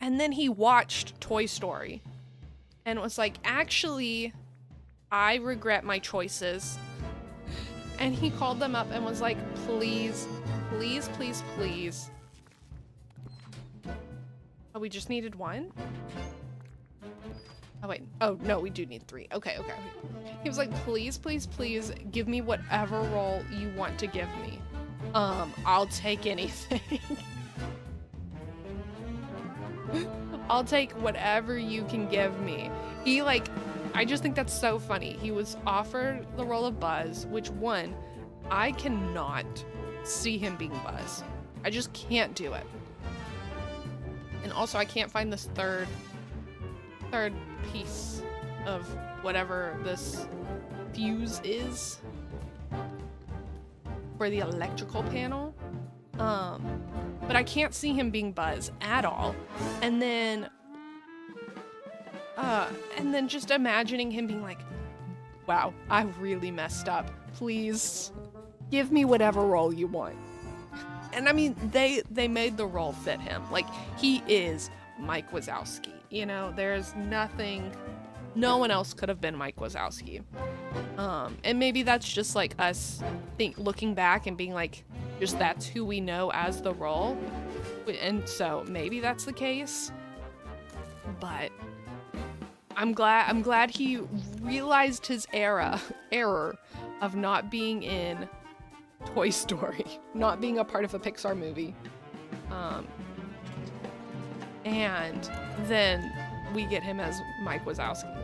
then he watched Toy Story and was like, actually, I regret my choices. And he called them up and was like, please, please, please, please. Oh, we just needed one? Oh, wait. Oh, no, we do need 3. Okay, okay. He was like, please, please, please give me whatever role you want to give me. I'll take anything. I'll take whatever you can give me. He, like, I just think that's so funny. He was offered the role of Buzz, which, one, I cannot see him being Buzz. I just can't do it. And also, I can't find this third piece of whatever this fuse is for the electrical panel. But I can't see him being Buzz at all. And then just imagining him being like, wow, I really messed up. Please give me whatever role you want. And I mean, they made the role fit him. Like, he is Mike Wazowski. You know, there's nothing, no one else could have been Mike Wazowski. And maybe that's just like us looking back and being like, just that's who we know as the role. And so maybe that's the case. But I'm glad he realized his error of not being in Toy Story, not being a part of a Pixar movie. And then we get him as Mike Wazowski.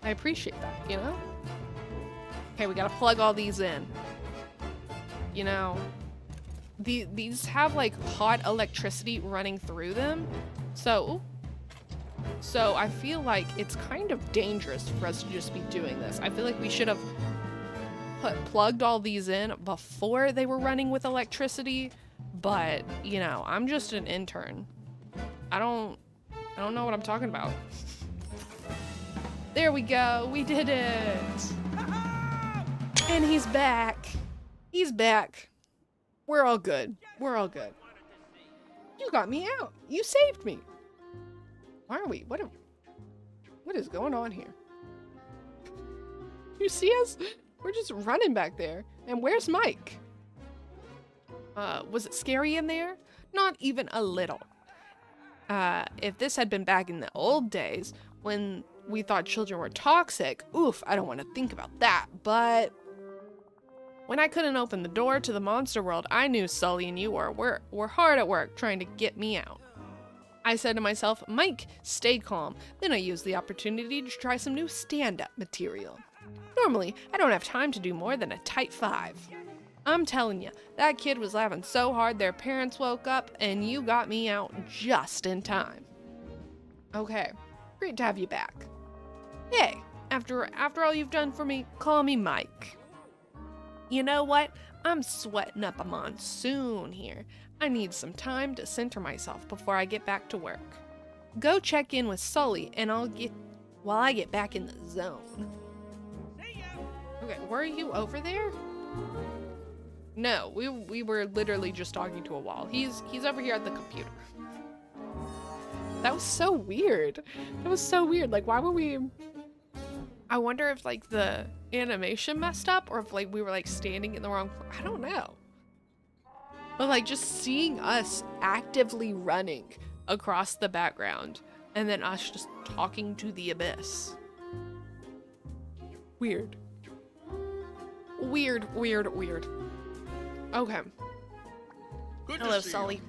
I appreciate that, you know? Okay, we gotta plug all these in. You know, these have like hot electricity running through them. So I feel like it's kind of dangerous for us to just be doing this. I feel like we should have plugged all these in before they were running with electricity. But, you know, I'm just an intern. I don't know what I'm talking about. There we go. We did it. And he's back. He's back. We're all good. We're all good. You got me out. You saved me. Why are we? What is going on here? You see us? We're just running back there. And where's Mike? Was it scary in there? Not even a little. If this had been back in the old days when we thought children were toxic, oof, I don't want to think about that. But when I couldn't open the door to the monster world, I knew Sully and you were hard at work trying to get me out. I said to myself, Mike, stay calm. Then I used the opportunity to try some new stand-up material. Normally, I don't have time to do more than a tight 5. I'm telling you, that kid was laughing so hard their parents woke up and you got me out just in time. Okay, great to have you back. Hey, after all you've done for me, call me Mike. You know what? I'm sweating up a monsoon here. I need some time to center myself before I get back to work. Go check in with Sully and while I get back in the zone. Okay, were you over there? No, we were literally just talking to a wall. He's over here at the computer. That was so weird. That was so weird. Like, why were we... I wonder if, like, the animation messed up or if, like, we were, like, standing in the wrong... I don't know. But, like, just seeing us actively running across the background and then us just talking to the abyss. Weird. Weird, weird, weird. Okay. Good Hello, to see Sully. you.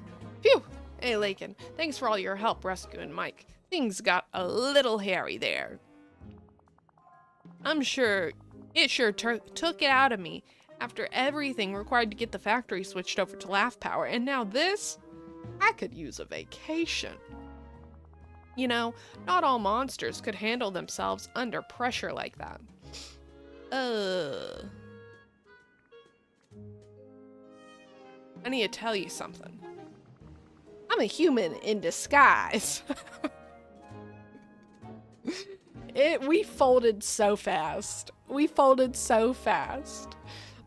Phew! Hey, Lakin. Thanks for all your help rescuing Mike. Things got a little hairy there. I'm sure it took it out of me after everything required to get the factory switched over to laugh power, and now this? I could use a vacation. You know, not all monsters could handle themselves under pressure like that. I need to tell you something. I'm a human in disguise. We folded so fast. We folded so fast.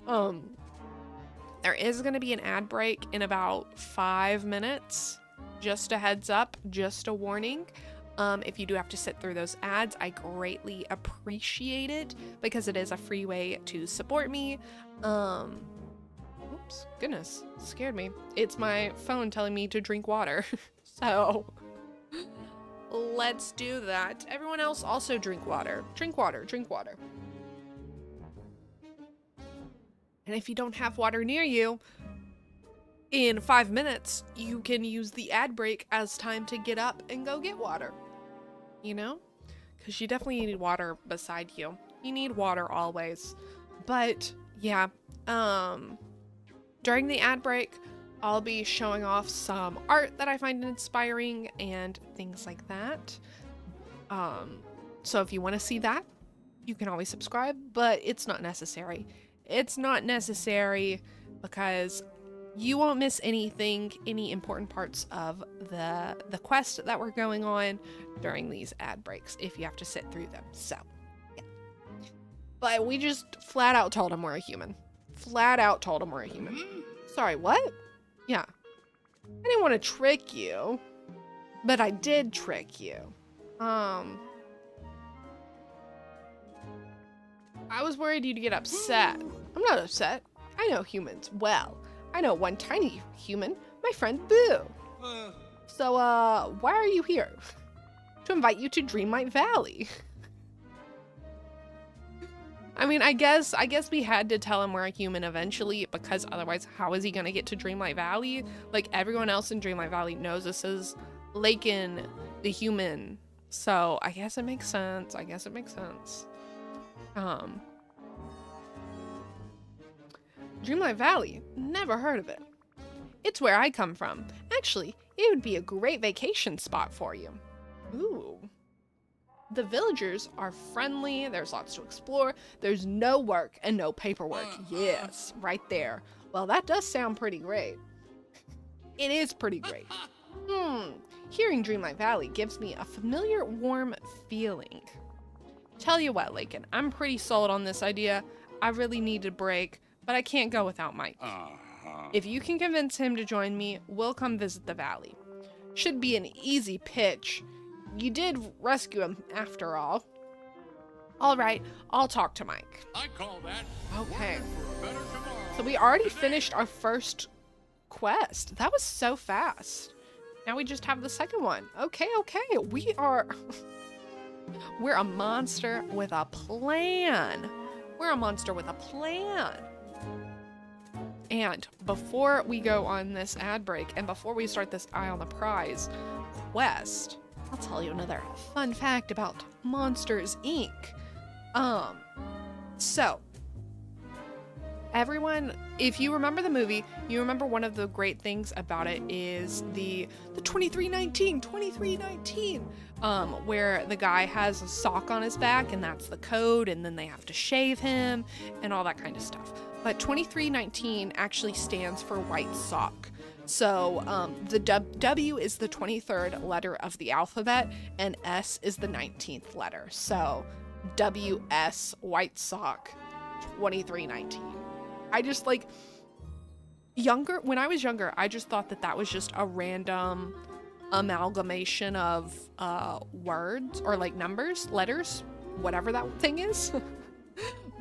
There is going to be an ad break in about 5 minutes. Just a heads up, just a warning. If you do have to sit through those ads, I greatly appreciate it because it is a free way to support me. Oops, goodness, scared me. It's my phone telling me to drink water. So, let's do that. Everyone else also drink water. Drink water, drink water. And if you don't have water near you, in 5 minutes, you can use the ad break as time to get up and go get water. You know? Because you definitely need water beside you. You need water always. But, yeah. During the ad break, I'll be showing off some art that I find inspiring and things like that. So if you want to see that, you can always subscribe, but it's not necessary. It's not necessary because you won't miss anything, any important parts of the quest that we're going on during these ad breaks if you have to sit through them. So, yeah. But we just flat out told him we're a human. Flat out told him we're a human. Sorry, what? Yeah. I didn't want to trick you, but I did trick you. I was worried you'd get upset. I'm not upset. I know humans well. I know one tiny human, my friend Boo. So, why are you here? To invite you to Dreamlight Valley. I mean, I guess we had to tell him we're a human eventually, because otherwise how is he gonna get to Dreamlight Valley? Like, everyone else in Dreamlight Valley knows this is Lakin the human. So, I guess it makes sense. Dreamlight Valley, never heard of it. It's where I come from. Actually, it would be a great vacation spot for you. Ooh. The villagers are friendly, there's lots to explore, there's no work and no paperwork. Yes, right there. Well, that does sound pretty great. It is pretty great. Hearing Dreamlight Valley gives me a familiar, warm feeling. Tell you what, Lakin, I'm pretty sold on this idea. I really need a break, but I can't go without Mike. If you can convince him to join me, we'll come visit the valley. Should be an easy pitch. You did rescue him, after all. All right, I'll talk to Mike. I call that. Okay. For a better tomorrow. So we already finished our first quest. That was so fast. Now we just have the second one. Okay. We are... We're a monster with a plan. We're a monster with a plan. And before we go on this ad break and before we start this Eye on the Prize quest, I'll tell you another fun fact about Monsters, Inc. So, everyone, if you remember the movie, you remember one of the great things about it is the 2319, where the guy has a sock on his back and that's the code, and then they have to shave him and all that kind of stuff. But 2319 actually stands for white sock. So the W is the 23rd letter of the alphabet, and S is the 19th letter. So WS, white sock, 2319. I just when I was younger, I just thought that was just a random amalgamation of words or like numbers, letters, whatever that thing is.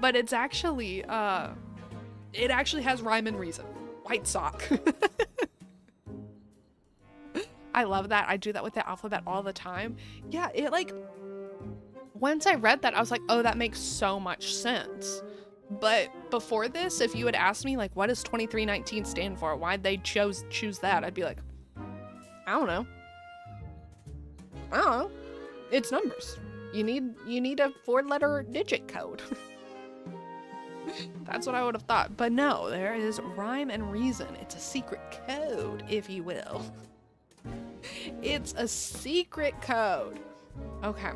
But it's actually, it actually has rhyme and reason. White sock. I love that. I do that with the alphabet all the time. Yeah, it once I read that, I was like, oh, that makes so much sense. But before this, if you had asked me, what does 2319 stand for? Why'd they choose that? I'd be like, I don't know. It's numbers. You need a 4-letter digit code. That's what I would have thought. But no, there is rhyme and reason. It's a secret code, if you will. It's a secret code. Okay.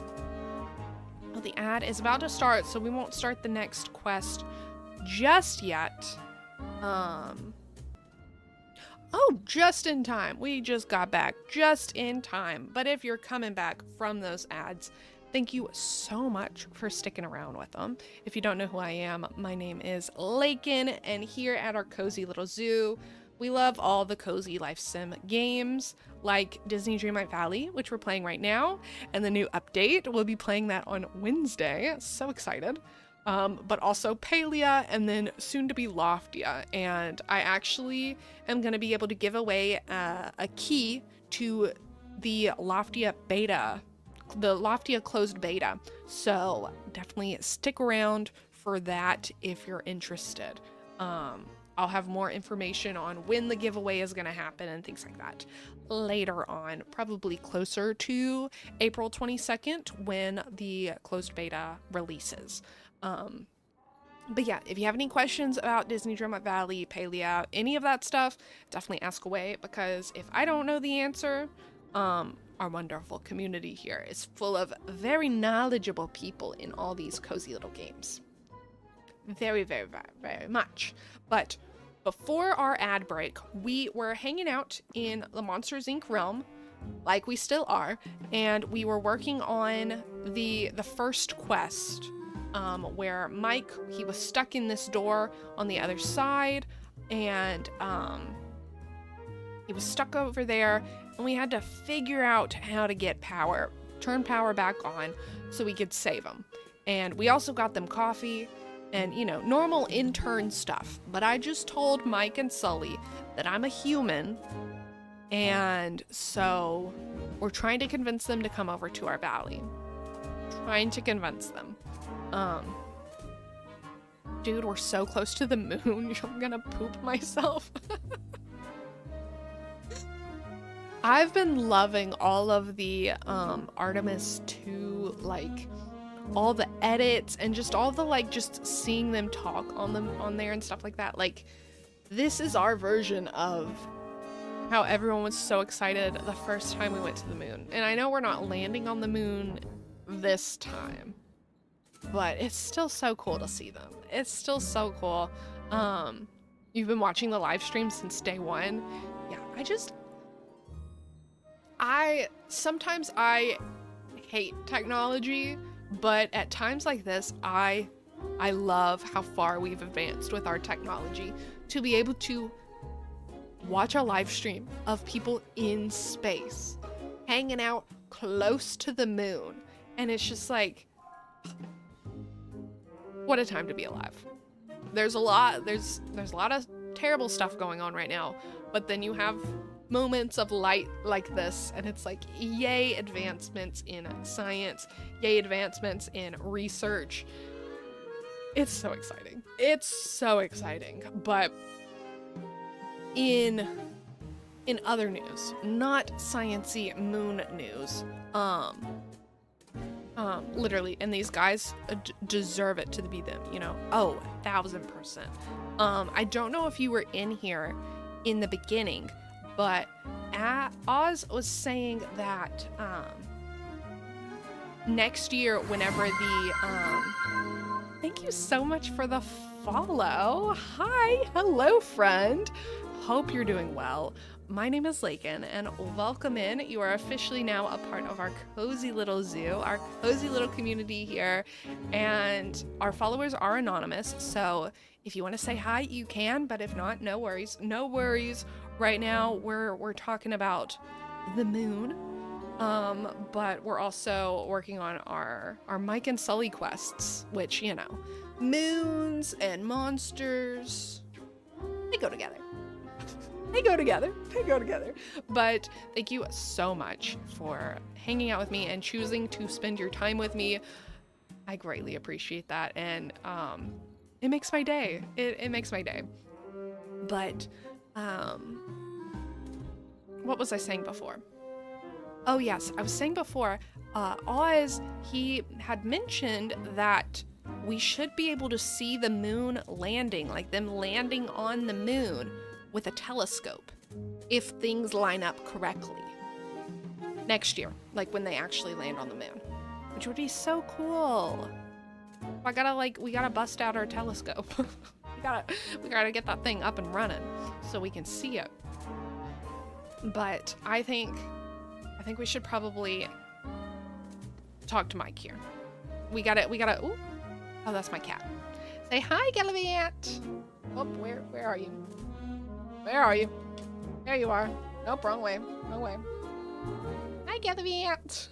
Well, the ad is about to start, so we won't start the next quest just yet. Oh, just in time. We just got back just in time. But if you're coming back from those ads, thank you so much for sticking around with them. If you don't know who I am, my name is Lakin, and here at our cozy little zoo, we love all the cozy life sim games like Disney Dreamlight Valley, which we're playing right now, and the new update. We'll be playing that on Wednesday. So excited. But also Palia, and then soon to be Loftia. And I actually am going to be able to give away a key to the Loftia closed beta. So definitely stick around for that if you're interested. I'll have more information on when the giveaway is going to happen and things like that later on, probably closer to April 22nd when the closed beta releases. But yeah, if you have any questions about Disney Dreamlight Valley, Palia, any of that stuff, definitely ask away, because if I don't know the answer, our wonderful community here is full of very knowledgeable people in all these cozy little games. Very, very, very, very much. But before our ad break, we were hanging out in the Monsters Inc. realm, like we still are, and we were working on the first quest, where Mike, he was stuck in this door on the other side, and he was stuck over there, and we had to figure out how to get power, turn power back on so we could save him. And we also got them coffee and, you know, normal intern stuff. But I just told Mike and Sully that I'm a human, and so we're trying to convince them to come over to our valley. Trying to convince them. Dude, we're so close to the moon. I'm gonna poop myself. I've been loving all of the Artemis 2, like, all the edits and just all the, like, just seeing them talk on there and stuff like that. Like, this is our version of how everyone was so excited the first time we went to the moon. And I know we're not landing on the moon this time, but it's still so cool to see them. It's still so cool. You've been watching the live stream since day one. Yeah, sometimes I hate technology, but at times like this, I love how far we've advanced with our technology to be able to watch a live stream of people in space hanging out close to the moon. And it's just like, what a time to be alive. There's a lot of terrible stuff going on right now, but then you have moments of light like this, and it's like, yay advancements in science, yay advancements in research. It's so exciting. It's so exciting. But in other news, not science-y moon news, literally, and these guys deserve it to be them, you know. Oh, 1000%. I don't know if you were in here in the beginning, but Oz was saying that next year, whenever the thank you so much for the follow. Hi, hello friend. Hope you're doing well. My name is Lakin, and welcome in. You are officially now a part of our cozy little zoo, our cozy little community here, and our followers are anonymous, so if you want to say hi, you can, but if not, no worries. No worries. Right now, we're talking about the moon, but we're also working on our Mike and Sully quests, which, you know, moons and monsters, they go together. They go together. They go together. But thank you so much for hanging out with me and choosing to spend your time with me. I greatly appreciate that, and it makes my day. It makes my day. But what was I saying before? Oh yes, I was saying before, Oz, he had mentioned that we should be able to see the moon landing, like them landing on the moon with a telescope, if things line up correctly. Next year, like when they actually land on the moon, which would be so cool. We gotta bust out our telescope. we gotta get that thing up and running so we can see it. But I think we should probably talk to Mike here. We gotta, ooh. Oh, that's my cat. Say hi, Gallivant. Oh, where are you? Where are you? There you are. Nope, wrong way. Wrong way. Hi, Gallivant.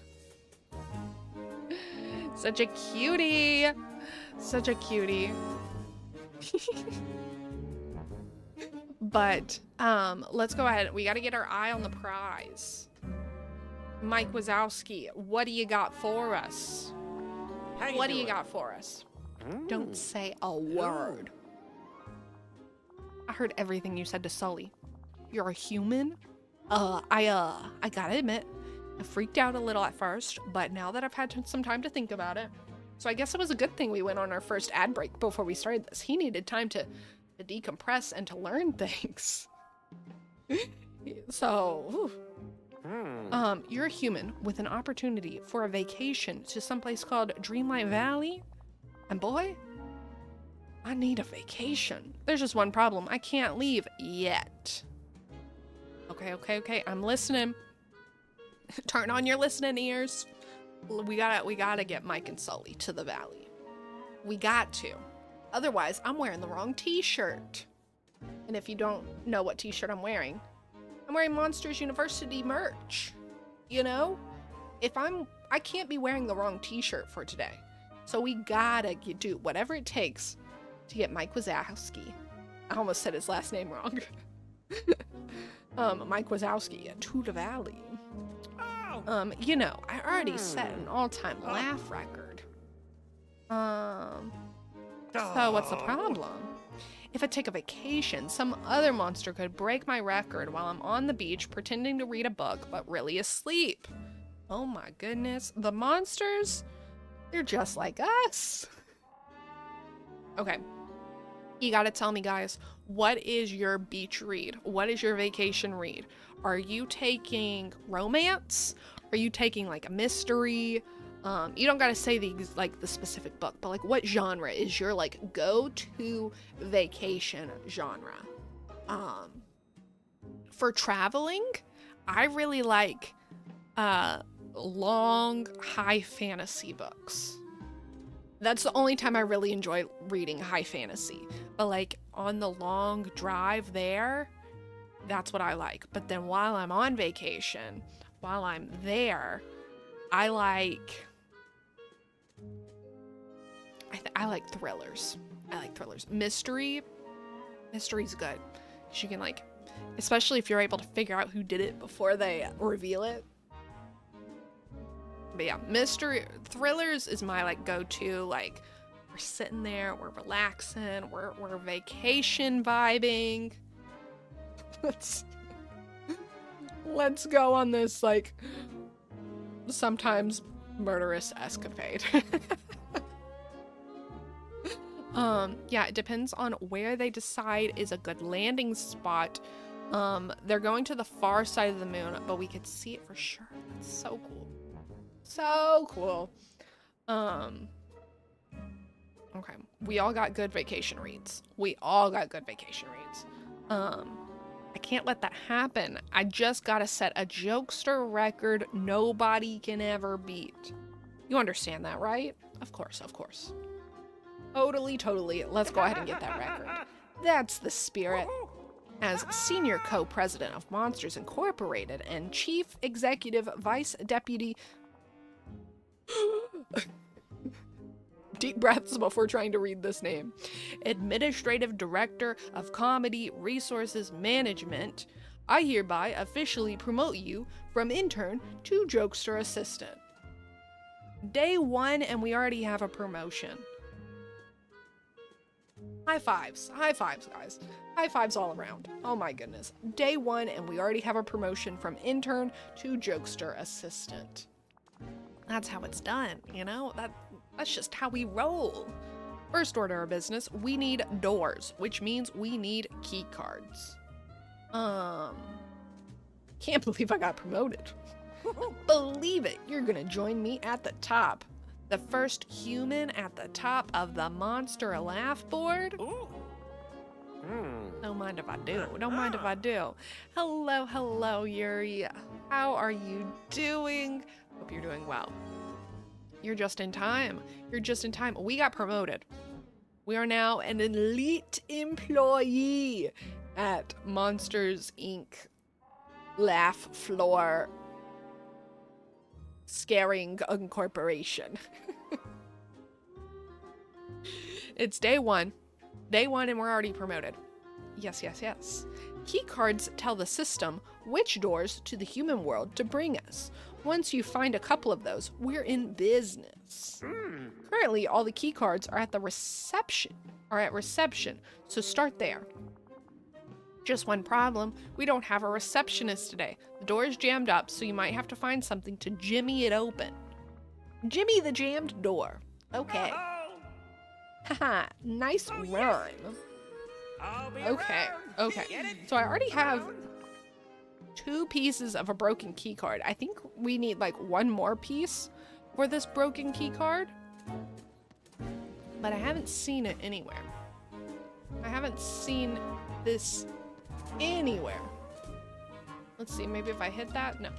Such a cutie. Such a cutie. But let's go ahead. We got to get our eye on the prize. Mike Wazowski, what do you got for us? What do you got for us? Don't say a word. I heard everything you said to Sully. You're a human? I gotta admit, I freaked out a little at first, but now that I've had some time to think about it, so I guess it was a good thing we went on our first ad break before we started this. He needed time to decompress and to learn things. So, you're a human with an opportunity for a vacation to someplace called Dreamlight Valley. And boy, I need a vacation. There's just one problem. I can't leave yet. Okay. I'm listening. Turn on your listening ears. We gotta get Mike and Sully to the valley. We got to. Otherwise, I'm wearing the wrong t-shirt. And if you don't know what t-shirt I'm wearing Monsters University merch. You know? I can't be wearing the wrong t-shirt for today. So we gotta do whatever it takes to get Mike Wazowski. I almost said his last name wrong. Mike Wazowski to the valley. You know, I already set an all-time laugh record. So what's the problem? If I take a vacation, some other monster could break my record while I'm on the beach pretending to read a book, but really asleep. Oh my goodness. The monsters, they're just like us. Okay. You gotta tell me, guys, what is your beach read? What is your vacation read? Are you taking romance? Are you taking like a mystery? You don't gotta say the specific book, but like what genre is your like go-to vacation genre? For traveling, I really like long high fantasy books. That's the only time I really enjoy reading high fantasy. But like on the long drive there, that's what I like. But then while I'm on vacation, while I'm there, I like thrillers. I like thrillers. Mystery's good. 'Cause you can like, especially if you're able to figure out who did it before they reveal it. But yeah, thrillers is my like go-to. Like we're sitting there, we're relaxing, we're vacation vibing. Let's go on this like sometimes murderous escapade. Yeah, it depends on where they decide is a good landing spot. They're going to the far side of the moon, but we could see it for sure. That's so cool. So cool. Okay, we all got good vacation reads. I can't let that happen. I just gotta set a jokester record nobody can ever beat. You understand that, right? Of course. Totally. Let's go ahead and get that record. That's the spirit. As Senior Co-President of Monsters Incorporated and Chief Executive Vice Deputy... Deep breaths before trying to read this name. Administrative Director of Comedy Resources Management, I hereby officially promote you from intern to jokester assistant. Day 1 and we already have a promotion. High fives, guys. High fives all around. Oh my goodness. Day 1 and we already have a promotion from intern to jokester assistant. That's how it's done, you know? That's just how we roll. First order of business, we need doors, which means we need key cards. Can't believe I got promoted. Believe it, you're gonna join me at the top. The first human at the top of the monster laugh board. Don't mind if I do. Hello, Yuri. How are you doing? Hope you're doing well. You're just in time. We got promoted. We are now an elite employee at Monsters Inc. Laugh Floor Scaring Incorporation. It's day 1. Day 1 and we're already promoted. Yes. Key cards tell the system which doors to the human world to bring us. Once you find a couple of those, we're in business. Currently, all the key cards are at reception, so start there. Just one problem, we don't have a receptionist today. The door is jammed up, so you might have to find something to jimmy it open. Jimmy the jammed door. Okay. Haha, nice rhyme. Okay, so I already have 2 pieces of a broken key card. I think we need like 1 more piece for this broken key card. But I haven't seen it anywhere. I haven't seen this anywhere. Let's see, maybe if I hit that? No,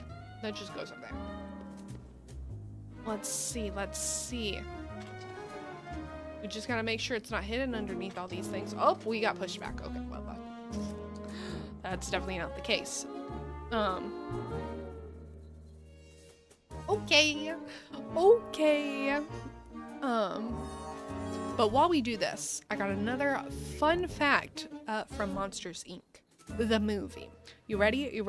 that just goes up there. Let's see. We just gotta make sure it's not hidden underneath all these things. Oh, we got pushed back. Okay, well, that's definitely not the case. Okay. But while we do this, I got another fun fact from Monsters, Inc. The movie. You ready?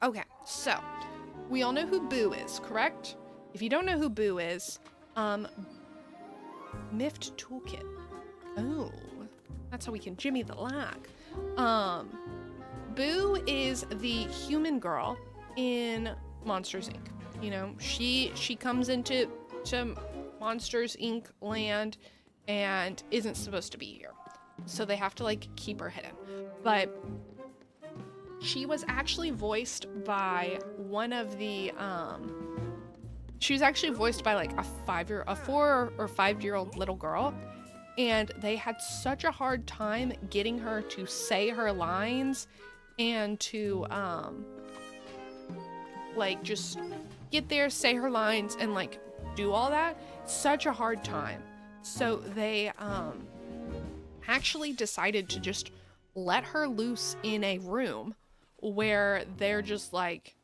Okay, so we all know who Boo is, correct? If you don't know who Boo is, Miffed Toolkit. Oh, that's how we can jimmy the lock. Boo is the human girl in Monsters, Inc. You know, she comes into Monsters, Inc. land and isn't supposed to be here. So they have to like keep her hidden. But she was actually voiced by one of the she was actually voiced by like a 4 or 5-year-old little girl, and they had such a hard time getting her to say her lines and to like just get there, say her lines, and like do all that. Such a hard time. So they actually decided to just let her loose in a room where they're just like,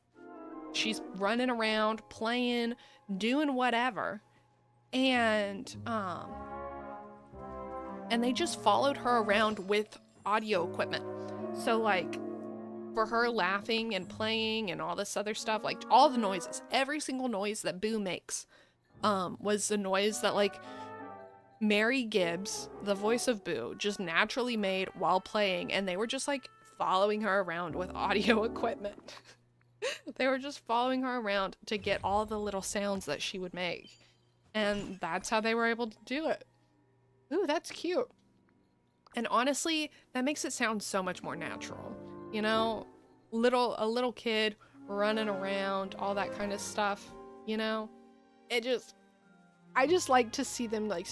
she's running around, playing, doing whatever, and they just followed her around with audio equipment. So like for her laughing and playing and all this other stuff, like all the noises, every single noise that Boo makes was the noise that like Mary Gibbs, the voice of Boo, just naturally made while playing, and they were just like following her around with audio equipment. They were just following her around to get all the little sounds that she would make, and that's how they were able to do it. Ooh, that's cute. And honestly, that makes it sound so much more natural. You know, a little kid running around, all that kind of stuff, you know? I just like to see them like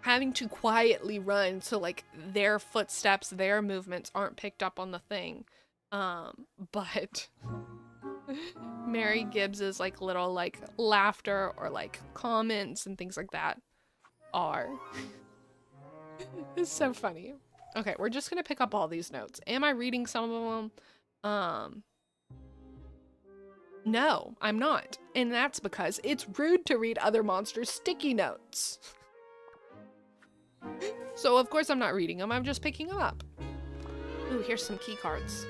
having to quietly run so like their footsteps, their movements aren't picked up on the thing. But Mary Gibbs's like little like laughter or like comments and things like that are it's so funny. Okay, we're just gonna pick up all these notes. Am I reading some of them? No, I'm not. And that's because it's rude to read other monsters' sticky notes. So of course I'm not reading them, I'm just picking them up. Ooh, here's some key cards.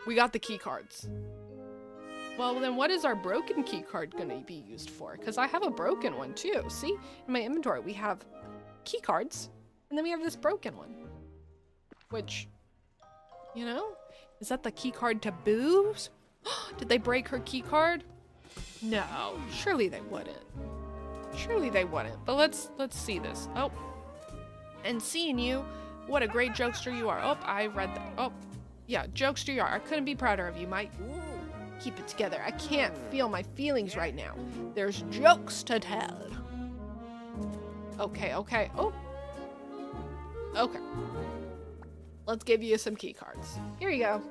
We got the key cards. Well, then what is our broken key card gonna be used for? Because I have a broken one too. See, in my inventory we have key cards, and then we have this broken one. Which, you know, is that the key card to Boo's? Did they break her key card? No, surely they wouldn't. Surely they wouldn't. But let's see this. Oh, and seeing you, what a great jokester you are. Oh, I read that. Oh, yeah, jokester you are. I couldn't be prouder of you, Mike. Keep it together. I can't feel my feelings right now. There's jokes to tell. Okay. Oh. Okay. Let's give you some key cards. Here you go.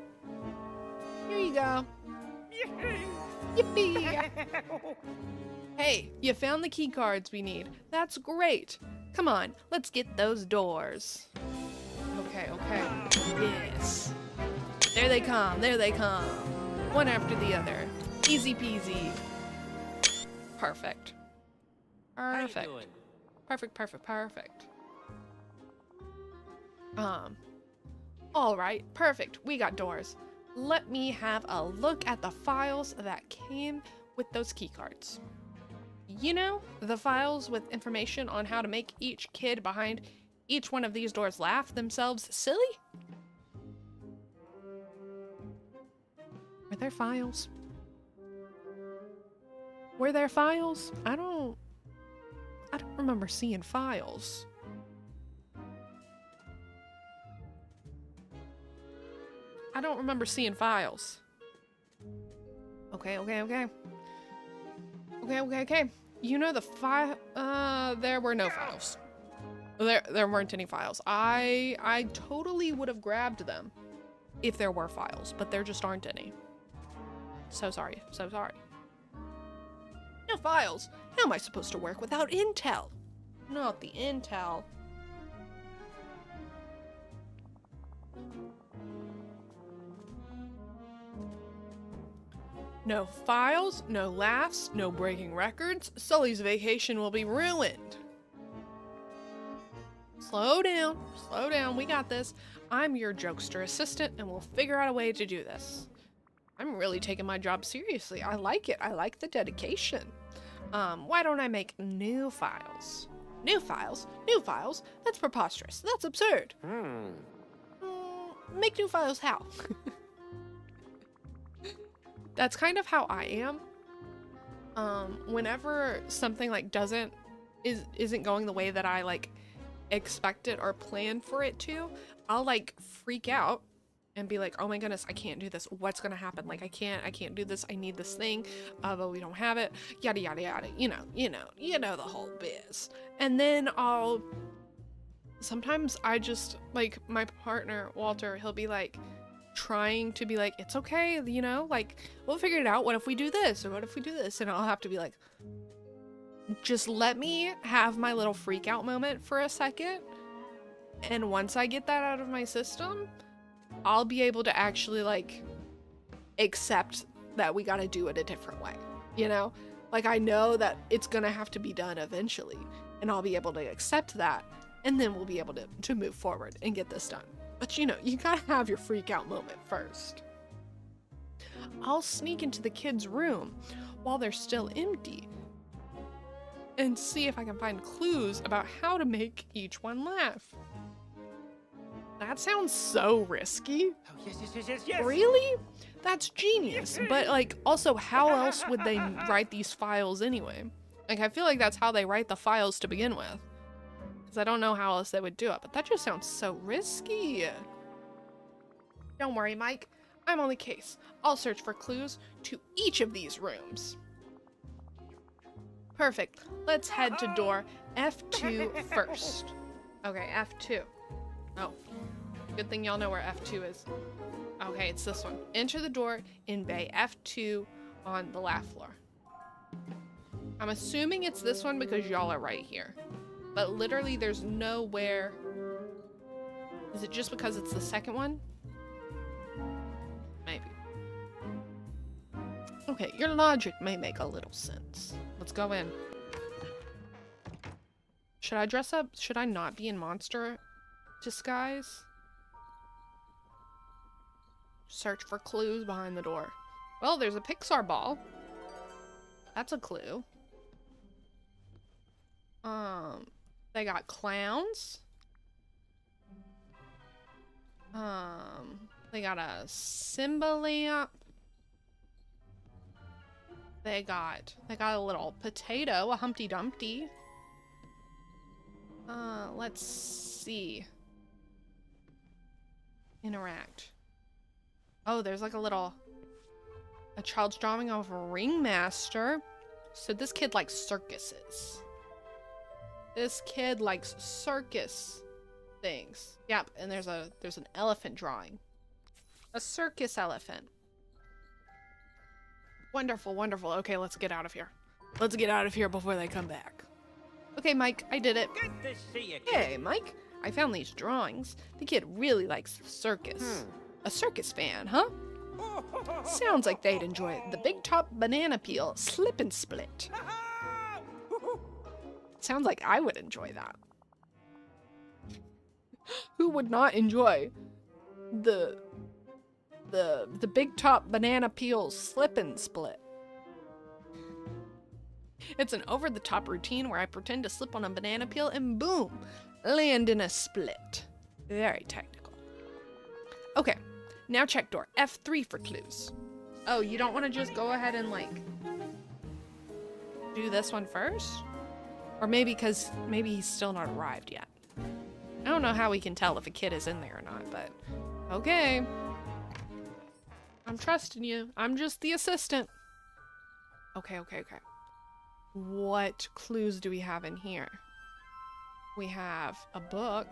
Yippee! Hey, you found the key cards we need. That's great. Come on, let's get those doors. Okay. Yes. There they come. One after the other. Easy peasy. Perfect. Perfect. All right, perfect. We got doors. let me have a look at the files that came with those key cards. You know, the files with information on how to make each kid behind each one of these doors laugh themselves silly? Were there files? Were there files? I don't remember seeing files. I don't remember seeing files. Okay. You know the there were no files. There weren't any files. I totally would have grabbed them if there were files, but there just aren't any. So sorry. No files. How am I supposed to work without intel? Not the intel. No files, no laughs, no breaking records. Sully's vacation will be ruined. Slow down, we got this. I'm your jokester assistant and we'll figure out a way to do this. I'm really taking my job seriously. I like it, I like the dedication. Why don't I make new files? New files? That's preposterous, that's absurd. Make new files how? That's kind of how I am. Whenever something like isn't going the way that I like expect it or plan for it to, I'll like freak out and be like, oh my goodness, I can't do this. What's gonna happen? Like I can't do this. I need this thing, but we don't have it. Yada yada yada. You know the whole biz. And then sometimes I just like my partner Walter. He'll be like trying to be like, it's okay, you know, like we'll figure it out. What if we do this, or what if we do this? And I'll have to be like, just let me have my little freak out moment for a second, and once I get that out of my system, I'll be able to actually like accept that we gotta do it a different way, you know? Like I know that it's gonna have to be done eventually, and I'll be able to accept that, and then we'll be able to move forward and get this done. But you know, you gotta have your freak out moment first. I'll sneak into the kids' room while they're still empty and see if I can find clues about how to make each one laugh. That sounds so risky. Oh, yes. Really? That's genius. But like, also, how else would they write these files anyway? Like, I feel like that's how they write the files to begin with. Because I don't know how else they would do it, but that just sounds so risky. Don't worry, Mike. I'm on the case. I'll search for clues to each of these rooms. Perfect. Let's head to door F2 first. Okay, F2. Oh, good thing y'all know where F2 is. Okay, it's this one. Enter the door in bay F2 on the left floor. I'm assuming it's this one because y'all are right here. But literally there's nowhere. Is it just because it's the second one? Maybe. Okay, your logic may make a little sense. Let's go in. Should I dress up? Should I not be in monster disguise? Search for clues behind the door. Well, there's a Pixar ball. That's a clue. They got clowns. They got a Simba lamp. They got a little potato, a Humpty Dumpty. Let's see. Interact. Oh, there's like a child's drawing of a ringmaster. So this kid likes circuses. This kid likes circus things. Yep, and there's an elephant drawing. A circus elephant. Wonderful, wonderful. Okay, let's get out of here. Let's get out of here before they come back. Okay, Mike, I did it. Good to see you. Hey, Mike, I found these drawings. The kid really likes the circus. A circus fan, huh? Sounds like they'd enjoy the big top banana peel slip and split. Sounds like I would enjoy that. Who would not enjoy the the big top banana peel slip and split. It's an over-the-top routine where I pretend to slip on a banana peel and boom, land in a split. Very technical. Okay, now check door F3 for clues. Oh, you don't want to just go ahead and like do this one first? Or maybe because maybe he's still not arrived yet. I don't know how we can tell if a kid is in there or not, but okay. I'm trusting you. I'm just the assistant. Okay. What clues do we have in here? We have a book.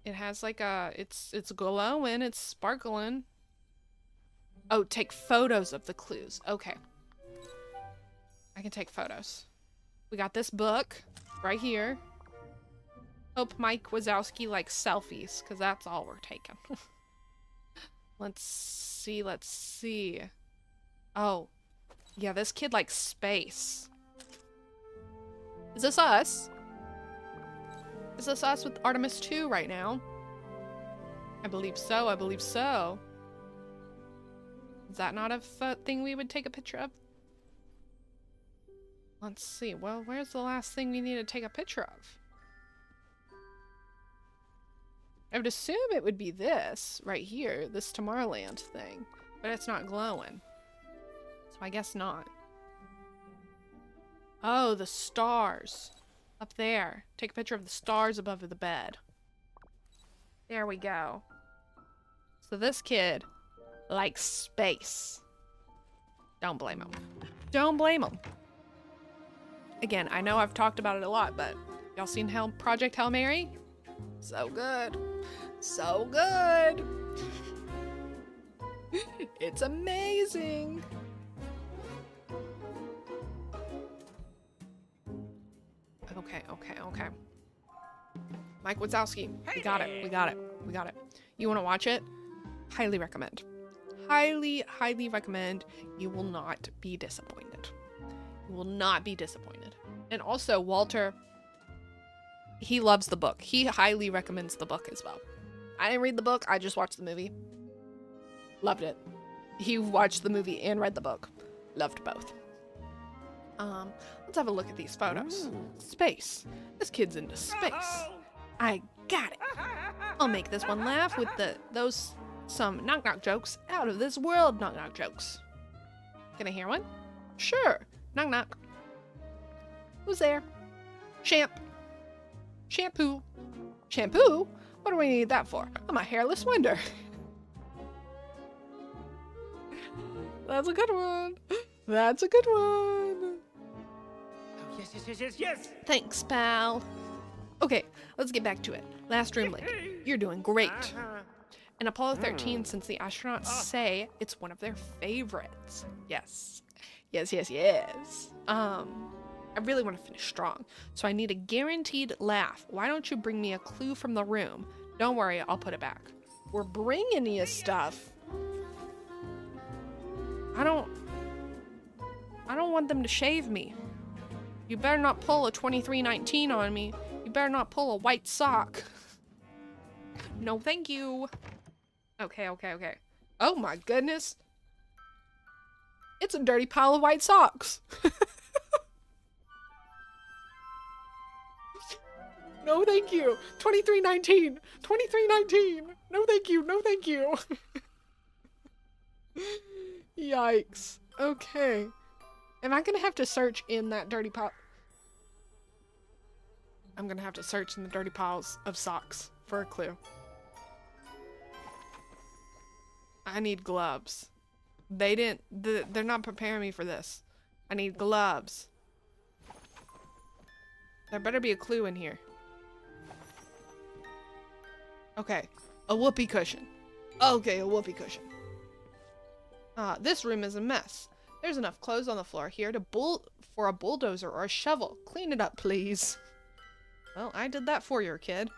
It has like a, it's glowing, it's sparkling. Oh, take photos of the clues. Okay. I can take photos. We got this book right here. Hope Mike Wazowski likes selfies, because that's all we're taking. Let's see. Oh. Yeah, this kid likes space. Is this us? Is this us with Artemis 2 right now? I believe so. Is that not a thing we would take a picture of? Let's see. Well, where's the last thing we need to take a picture of? I would assume it would be this right here, this Tomorrowland thing, but it's not glowing. So I guess not. Oh, the stars. Up there. Take a picture of the stars above the bed. There we go. So this kid likes space. Don't blame him. Don't blame him. Again, I know I've talked about it a lot, but y'all seen Project Hail Mary? So good. So good. It's amazing. Okay. Mike Wazowski, we got it. You want to watch it? Highly recommend. Highly recommend. You will not be disappointed. And also, Walter, he loves the book. He highly recommends the book as well. I didn't read the book. I just watched the movie. Loved it. He watched the movie and read the book. Loved both. Let's have a look at these photos. Space. This kid's into space. I got it. I'll make this one laugh with some knock-knock jokes out of this world knock-knock jokes. Can I hear one? Sure. Knock-knock. Who's there? Shampoo. Shampoo? What do we need that for? I'm a hairless wonder. That's a good one. Yes. Thanks, pal. Okay, let's get back to it. Last Dreamlink. You're doing great. In Apollo 13, since the astronauts say it's one of their favorites. Yes. I really want to finish strong, so I need a guaranteed laugh. Why don't you bring me a clue from the room? Don't worry, I'll put it back. We're bringing you stuff. I don't want them to shave me. You better not pull a 2319 on me. You better not pull a white sock. No, thank you. Okay. Oh my goodness. It's a dirty pile of white socks. No, thank you. 2319. No, thank you. Yikes. Okay. Am I gonna have to search in that dirty pile? I'm gonna have to search in the dirty piles of socks for a clue. I need gloves. They're not preparing me for this. I need gloves. There better be a clue in here. Okay, a whoopee cushion. Okay, a whoopee cushion. This room is a mess. There's enough clothes on the floor here for a bulldozer or a shovel. Clean it up, please. Well, I did that for your kid.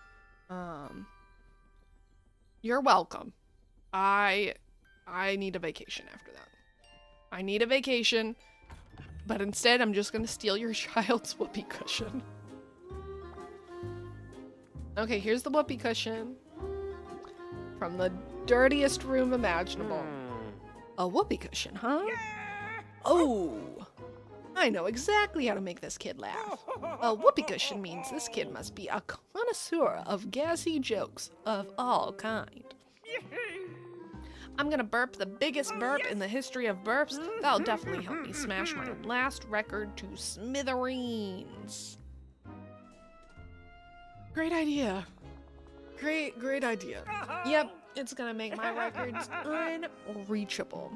You're welcome. I need a vacation after that. I need a vacation, but instead I'm just gonna steal your child's whoopee cushion. Okay, here's the whoopee cushion. from the dirtiest room imaginable. A whoopee cushion, huh? Oh, I know exactly how to make this kid laugh. A whoopee cushion means this kid must be a connoisseur of gassy jokes of all kind. I'm gonna burp the biggest burp in the history of burps. That'll definitely help me smash my last record to smithereens. Great idea. Great idea. Yep, it's gonna make my records unreachable.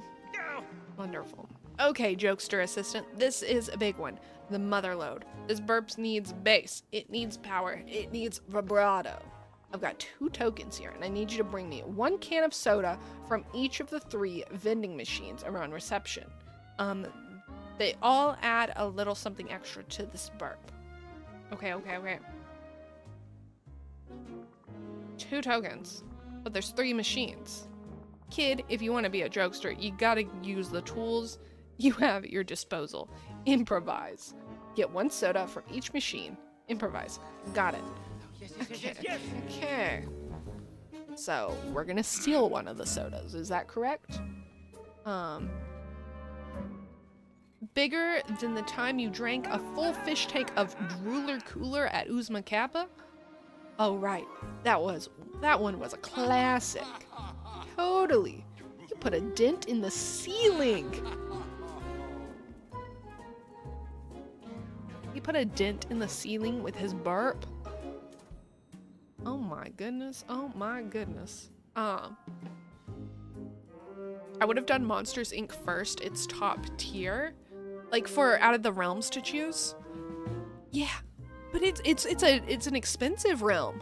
Wonderful. Okay, jokester assistant, this is a big one. The mother load. This burp needs bass. It needs power. It needs vibrato. I've got 2 tokens here, and I need you to bring me 1 can of soda from each of the 3 vending machines around reception. They all add a little something extra to this burp. Okay. 2 tokens, but there's 3 machines. Kid, if you want to be a jokester, you gotta use the tools you have at your disposal. Improvise. Get 1 soda from each machine. Improvise. Got it. Okay. So, we're gonna steal one of the sodas, is that correct? Bigger than the time you drank a full fish tank of Drooler Cooler at Uzma Kappa? Oh, right. That one was a classic. Totally. You put a dent in the ceiling. He put a dent in the ceiling with his burp. Oh my goodness. Oh my goodness. I would have done Monsters Inc. first. It's top tier. Like for out of the realms to choose. Yeah. But it's an expensive realm.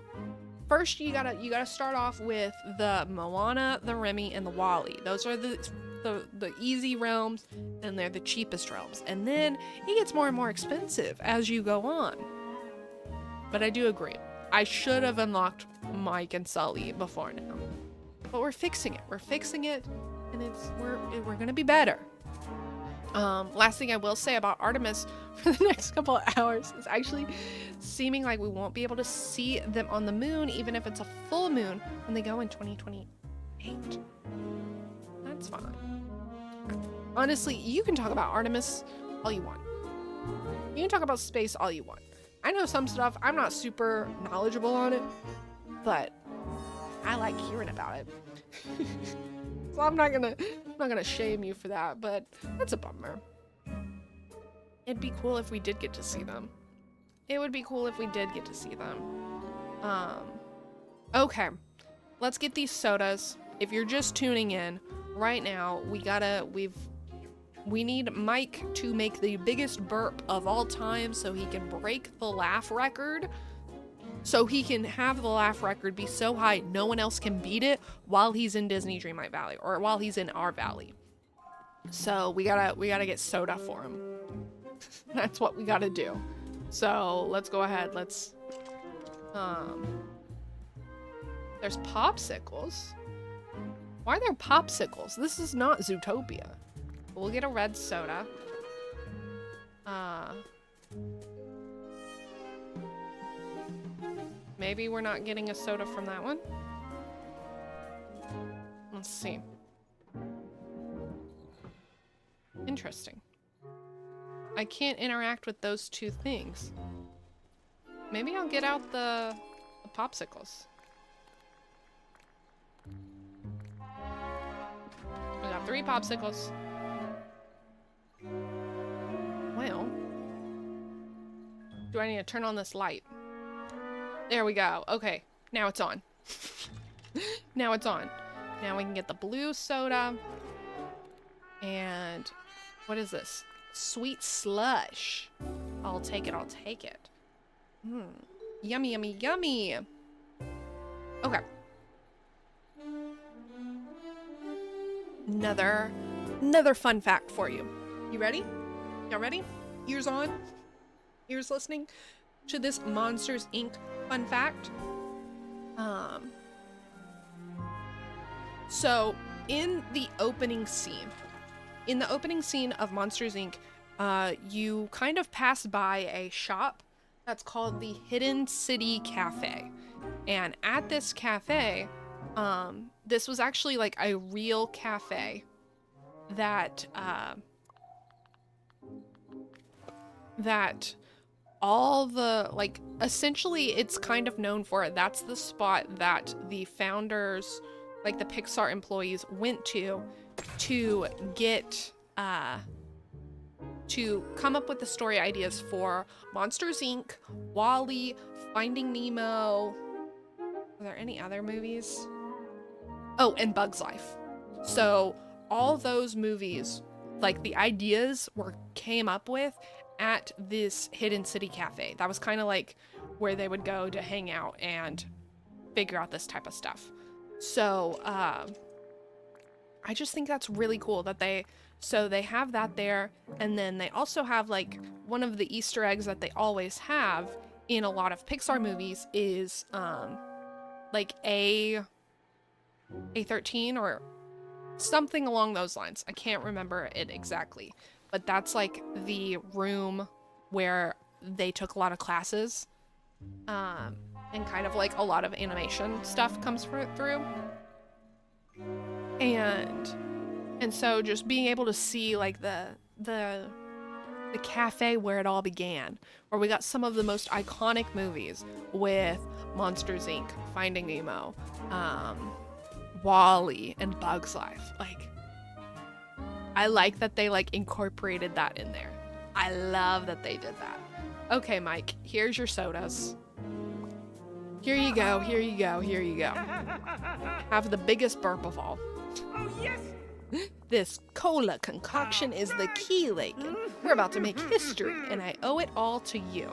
First you gotta start off with the Moana, the Remy, and the Wally. Those are the easy realms, and they're the cheapest realms. And then it gets more and more expensive as you go on. But I do agree. I should have unlocked Mike and Sully before now. But we're fixing it, and we're gonna be better. Last thing I will say about Artemis for the next couple of hours is actually seeming like we won't be able to see them on the moon, even if it's a full moon, when they go in 2028. That's fine. Honestly, you can talk about Artemis all you want. You can talk about space all you want. I know some stuff, I'm not super knowledgeable on it, but I like hearing about it. So I'm not gonna shame you for that, but that's a bummer. It'd be cool if we did get to see them. It would be cool if we did get to see them. Okay. Let's get these sodas. If you're just tuning in, right now, we need Mike to make the biggest burp of all time so he can break the laugh record. So he can have the laugh record be so high no one else can beat it while he's in Disney Dreamlight Valley or while he's in our valley. So we gotta get soda for him. That's what we gotta do. So let's go ahead. Let's there's popsicles. Why are there popsicles? This is not Zootopia. We'll get a red soda. Maybe we're not getting a soda from that one. Let's see. Interesting. I can't interact with those 2 things. Maybe I'll get out the popsicles. We got 3 popsicles. Well, do I need to turn on this light? There we go. Okay, now it's on. Now it's on. Now we can get the blue soda. And what is this? Sweet slush. I'll take it. Yummy, yummy, yummy. Okay. Another fun fact for you. You ready? Y'all ready? Ears on? Ears listening to this Monsters Inc. fun fact? So in the opening scene of Monsters Inc., you kind of pass by a shop that's called the Hidden City Cafe. And at this cafe, This was actually like a real cafe that that all the, like, essentially it's kind of known for it. That's the spot that the founders, like the Pixar employees, went to get to come up with the story ideas for Monsters Inc., WALL-E, Finding Nemo. Are there any other movies? Oh, and Bug's Life. So all those movies, like the ideas came up with at this Hidden City Cafe. That was kind of like where they would go to hang out and figure out this type of stuff. So I just think that's really cool that they have that there, and then they also have, like, one of the Easter eggs that they always have in a lot of Pixar movies is like A13 or something along those lines. I can't remember it exactly, but that's like the room where they took a lot of classes, and kind of like a lot of animation stuff comes through. And so just being able to see like the cafe where it all began, where we got some of the most iconic movies with Monsters Inc., Finding Nemo, WALL-E, and Bug's Life. Like, I like that they like incorporated that in there. I love that they did that. Okay, Mike, here's your sodas. Here you go, here you go, here you go. Have the biggest burp of all. Oh, yes! This cola concoction is the key, Lakin. We're about to make history, and I owe it all to you.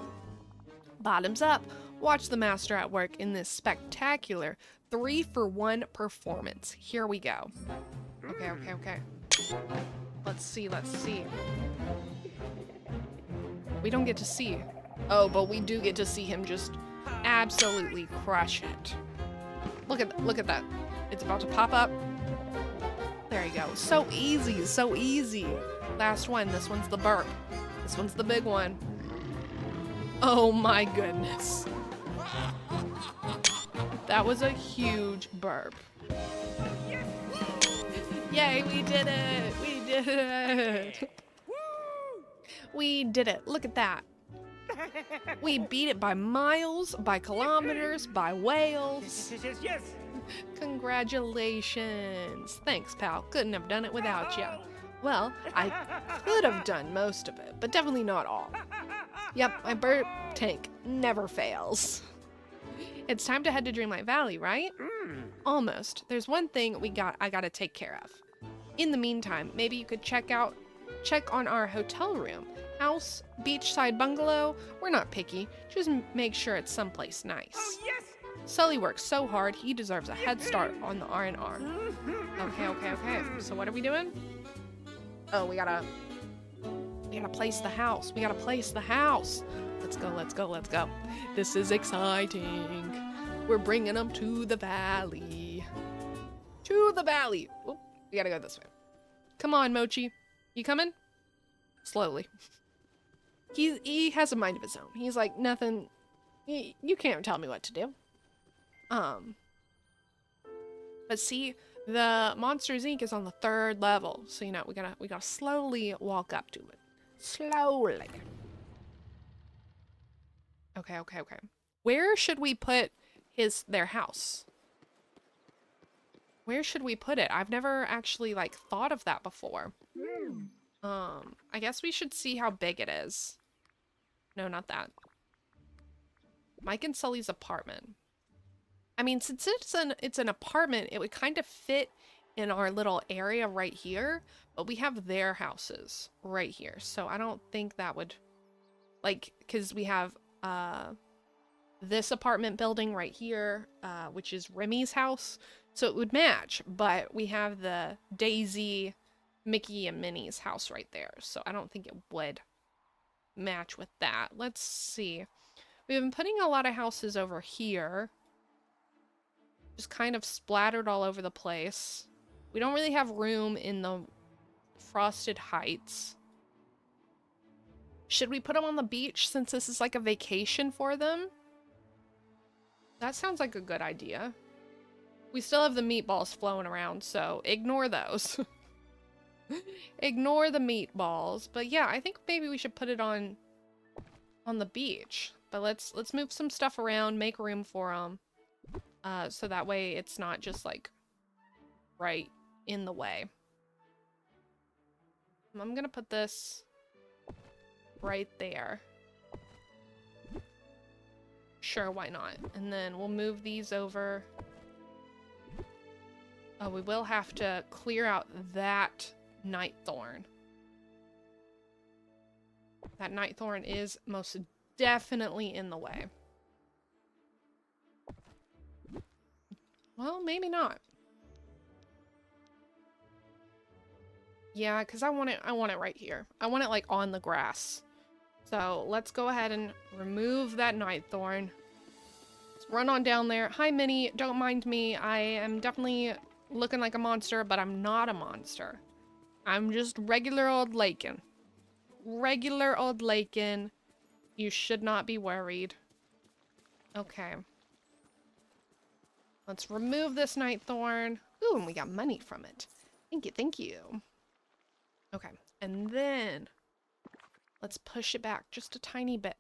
Bottoms up. Watch the master at work in this spectacular 3-for-1 performance. Here we go. Okay. Let's see. We don't get to see. Oh, but we do get to see him just absolutely crush it. Look at that. It's about to pop up. There you go. So easy, so easy. Last one. This one's the burp. This one's the big one. Oh my goodness. That was a huge burp. Yay, we did it! We did it! We did it. Look at that. We beat it by miles, by kilometers, by whales. Yes! Congratulations. Thanks, pal. Couldn't have done it without you. Well, I could have done most of it, but definitely not all. Yep, my burp tank never fails. It's time to head to Dreamlight Valley, right? Almost. There's one thing I gotta take care of. In the meantime, maybe you could check on our hotel room. House, beachside bungalow. We're not picky. Just make sure it's someplace nice. Oh, yes! Sully works so hard, he deserves a head start on the R&R. Okay. So what are we doing? Oh, we gotta place the house. We gotta place the house. Let's go. This is exciting. We're bringing them to the valley. To the valley. Oh, we gotta go this way. Come on, Mochi. You coming? Slowly. He has a mind of his own. He's like, nothing. You can't tell me what to do. But see, the Monsters Inc. is on the 3rd level, so you know we gotta slowly walk up to it. Slowly. Okay. Where should we put their house? Where should we put it? I've never actually like thought of that before. I guess we should see how big it is. No, not that. Mike and Sully's apartment. I mean, since it's an apartment, it would kind of fit in our little area right here, but we have their houses right here. So I don't think that would, like, because we have this apartment building right here, which is Remy's house. So it would match, but we have the Daisy, Mickey, and Minnie's house right there. So I don't think it would match with that. Let's see. We've been putting a lot of houses over here. Just kind of splattered all over the place. We don't really have room in the Frosted Heights. Should we put them on the beach since this is like a vacation for them? That sounds like a good idea. We still have the meatballs flowing around, so ignore those. Ignore the meatballs. But yeah, I think maybe we should put it on the beach. But let's move some stuff around, make room for them. So that way it's not just like right in the way. I'm gonna put this right there. Sure, why not? And then we'll move these over. Oh, we will have to clear out that night thorn. That night thorn is most definitely in the way. Well, maybe not. Yeah, because I want it right here. I want it like on the grass. So let's go ahead and remove that night thorn. Let's run on down there. Hi, Minnie. Don't mind me. I am definitely looking like a monster, but I'm not a monster. I'm just regular old Lakin. Regular old Lakin. You should not be worried. Okay. Let's remove this night thorn. Ooh, and we got money from it. Thank you, thank you. Okay, and then let's push it back just a tiny bit.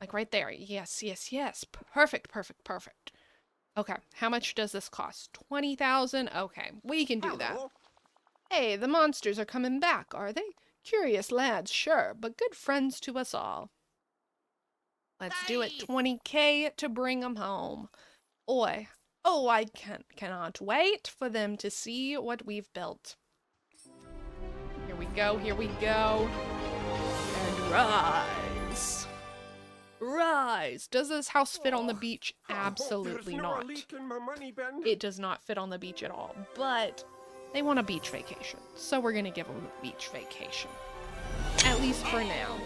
Like right there. Yes, yes, yes. Perfect, perfect, perfect. Okay, how much does this cost? 20,000? Okay, we can do that. Hey, the monsters are coming back, are they? Curious lads, sure, but good friends to us all. Let's do it. 20K to bring them home. Oi. Oh, I cannot wait for them to see what we've built. Here we go, here we go. And rise. Rise. Does this house fit on the beach? Absolutely not. It does not fit on the beach at all, but they want a beach vacation, so we're gonna give them a beach vacation. At least for now.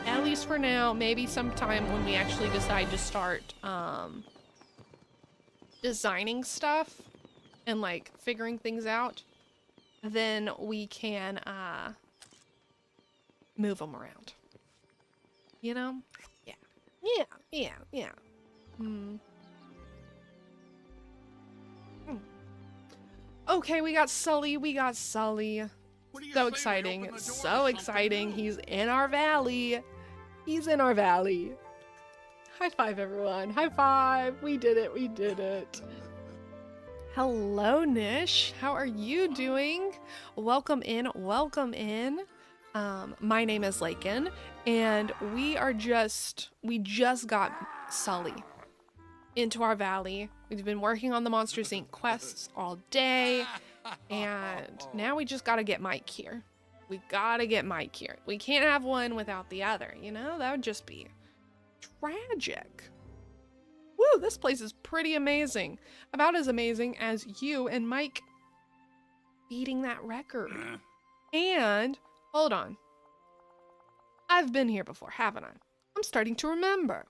At least for now. Maybe sometime when we actually decide to start designing stuff and like figuring things out, then we can move them around. You know? Yeah. Yeah, yeah, yeah. Okay, we got Sully, So exciting, so exciting. He's in our valley. He's in our valley. High five, everyone. High five. We did it, we did it. Hello, Nish. How are you doing? Welcome in, welcome in. My name is Lakin, and we just got Sully into our valley. We've been working on the Monsters Inc. quests all day, and now we just gotta get Mike here. We gotta get Mike here. We can't have one without the other, you know? That would just be tragic. Woo, this place is pretty amazing. About as amazing as you and Mike beating that record. And, hold on. I've been here before, haven't I? I'm starting to remember.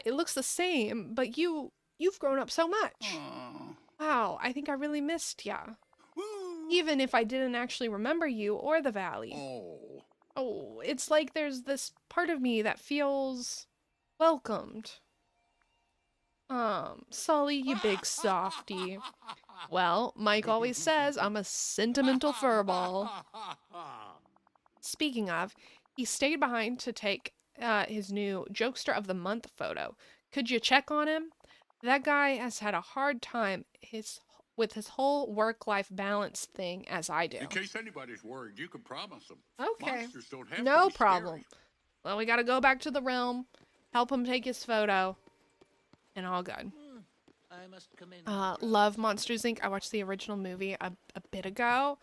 It looks the same, but you've grown up so much. Wow, I think I really missed ya. Even if I didn't actually remember you or the valley. Oh, it's like there's this part of me that feels welcomed. Sully, you big softy. Well, Mike always says I'm a sentimental furball. Speaking of, he stayed behind to take his new Jokester of the Month photo. Could you check on him? That guy has had a hard time with his whole work-life balance thing, as I do. In case anybody's worried, you can promise them. Okay. Monsters don't have No to be problem. scary. Well, we gotta go back to the realm, help him take his photo, and all good. I must come in. Love Monsters Inc. I watched the original movie a bit ago.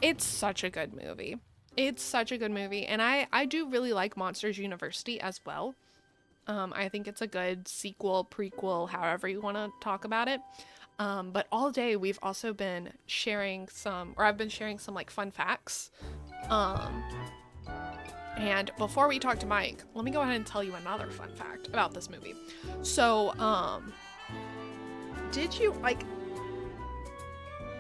It's such a good movie. It's such a good movie, and I do really like Monsters University as well. I think it's a good sequel, prequel, however you want to talk about it. But all day we've also been sharing I've been sharing some like fun facts. And before we talk to Mike, let me go ahead and tell you another fun fact about this movie. So, did you like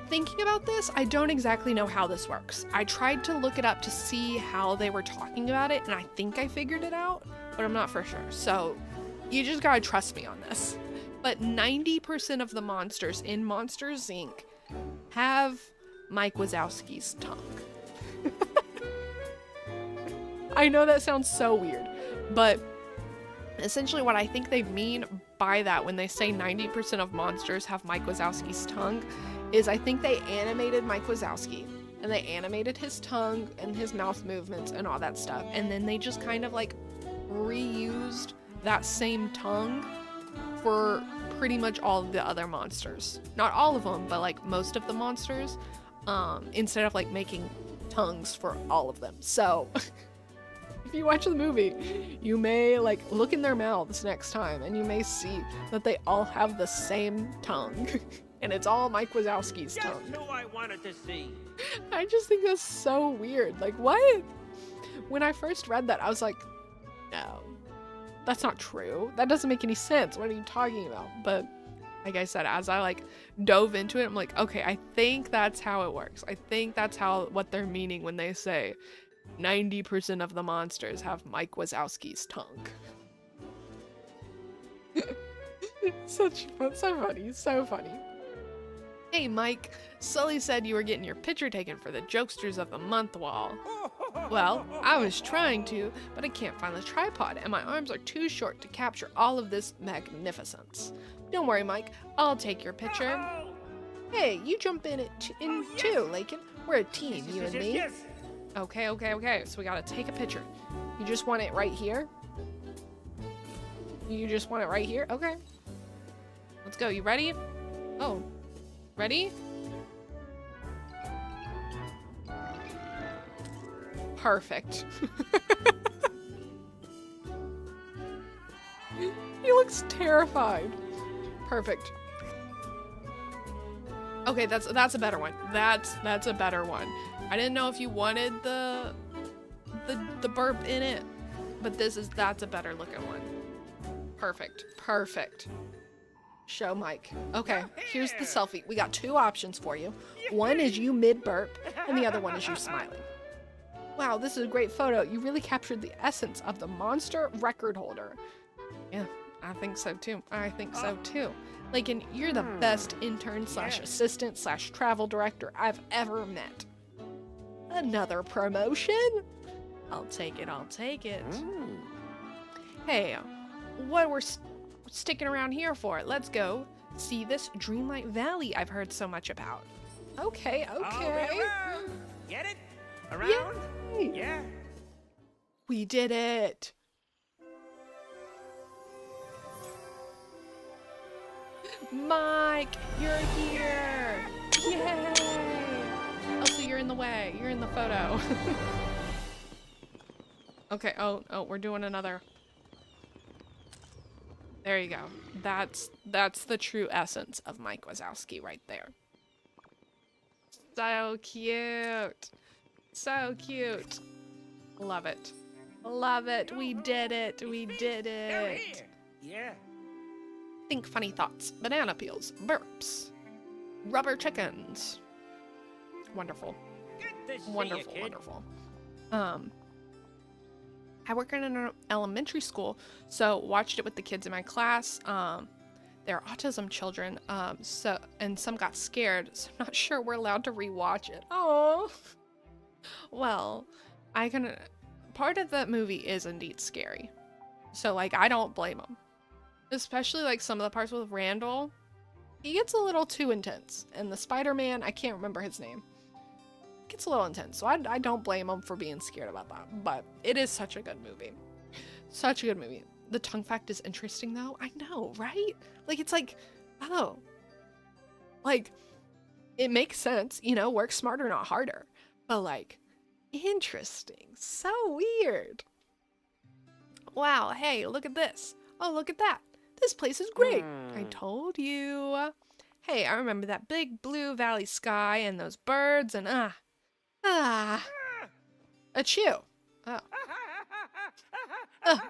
thinking about this? I don't exactly know how this works. I tried to look it up to see how they were talking about it, and I think I figured it out, but I'm not for sure. So You just gotta trust me on this. But 90% of the monsters in Monsters, Inc. have Mike Wazowski's tongue. I know that sounds so weird, but essentially what I think they mean by that when they say 90% of monsters have Mike Wazowski's tongue is I think they animated Mike Wazowski and they animated his tongue and his mouth movements and all that stuff, and then they just kind of like reused that same tongue for pretty much all of the other monsters. Not all of them, but like most of the monsters, instead of like making tongues for all of them. So if you watch the movie, you may like look in their mouths next time and you may see that they all have the same tongue. And it's all Mike Wazowski's tongue. Just who I wanted to see. I just think that's so weird. Like, what? When I first read that, I was like, no, that's not true. That doesn't make any sense. What are you talking about? But like I said, as I like dove into it, I'm like, okay, I think that's how it works. I think that's what they're meaning when they say 90% of the monsters have Mike Wazowski's tongue. So funny. Hey Mike, Sully said you were getting your picture taken for the Jokesters of the Month wall. Well, I was trying to, but I can't find the tripod and my arms are too short to capture all of this magnificence. Don't worry Mike, I'll take your picture. Hey, you jump in too, Lakin. We're a team, you and me. Okay, so we gotta take a picture. You just want it right here? You just want it right here? Okay. Let's go, you ready? Oh. Ready? Perfect. He looks terrified. Perfect. Okay, that's a better one. That's a better one. I didn't know if you wanted the burp in it, but that's a better looking one. Perfect. Show Mike. Okay, here's the selfie. We got two options for you. One is you mid-burp, and the other one is you smiling. Wow, this is a great photo. You really captured the essence of the monster record holder. Yeah, I think so too. Like, and you're the best intern / assistant / travel director I've ever met. Another promotion? I'll take it. Hey, what we're sticking around here for? Let's go see this Dreamlight Valley I've heard so much about. Okay. Get it? Around? Yay. Yeah. We did it. Mike, you're here. Yay. Oh, so you're in the way. You're in the photo. Okay, oh, we're doing another. There you go. That's the true essence of Mike Wazowski right there. So cute. Love it. We did it. Yeah. Think funny thoughts. Banana peels. Burps. Rubber chickens. Wonderful. Good to see you, kid. I work in an elementary school, so watched it with the kids in my class. They're autism children, and some got scared, so I'm not sure we're allowed to rewatch it. Oh, well, part of that movie is indeed scary, so like I don't blame them. Especially like some of the parts with Randall, he gets a little too intense, and the Spider-Man, I can't remember his name. Gets a little intense, so I don't blame him for being scared about that, but it is such a good movie. The tongue fact is interesting though. I know, right? Like, it's like, oh, like, it makes sense, work smarter, not harder, but like, interesting. So weird. Wow, hey, look at this. Oh, look at that. This place is great. I told you. Hey, I remember that big blue valley sky and those birds and achoo. Oh.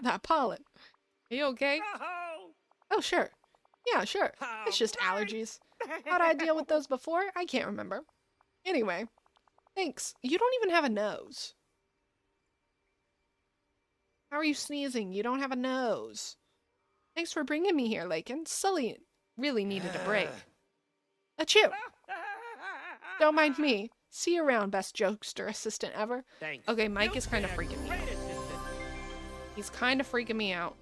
That pollen. Are you okay? Oh, sure. Yeah, sure. It's just allergies. How'd I deal with those before? I can't remember. Anyway, thanks. You don't even have a nose. How are you sneezing? You don't have a nose. Thanks for bringing me here, Lakin. Sully really needed a break. Achoo! Don't mind me. See you around, best jokester assistant ever. Thanks. Okay, Mike is You've kind of been a freaking me great out. assistant. He's kind of freaking me out.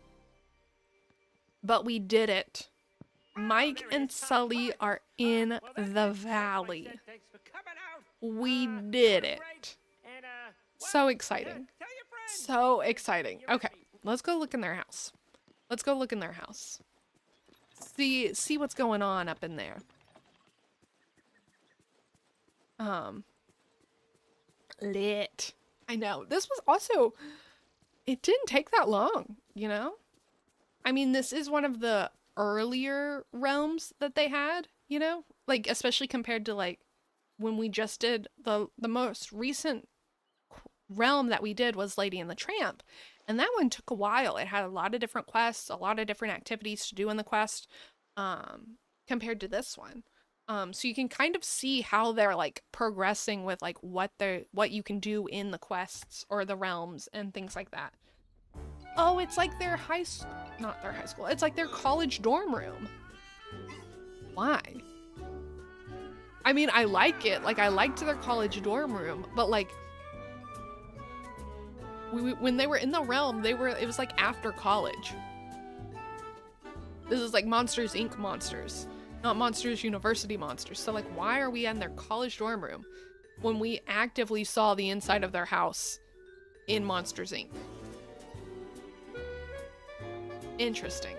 But we did it. Mike There it and is. Sully are in Well, that's the it. valley. That's why I said thanks for coming out. We You're did it. great. And, So well, exciting. tell your friends. So exciting. You're Okay, ready. let's go look in their house. Let's go look in their house. See what's going on up in there. Lit. I know. This was also, it didn't take that long, you know? I mean, this is one of the earlier realms that they had, you know? Like, especially compared to, like, when we just did the most recent realm that we did was Lady and the Tramp. And that one took a while. It had a lot of different quests, a lot of different activities to do in the quest, compared to this one. So you can kind of see how they're like progressing with like what you can do in the quests or the realms and things like that. Oh, it's like their not their high school. It's like their college dorm room. Why? I mean, I like it. Like I liked their college dorm room, but like when they were in the realm, it was like after college. This is like Monsters Inc. monsters, not Monsters University monsters. So like, why are we in their college dorm room when we actively saw the inside of their house in Monsters Inc.? Interesting.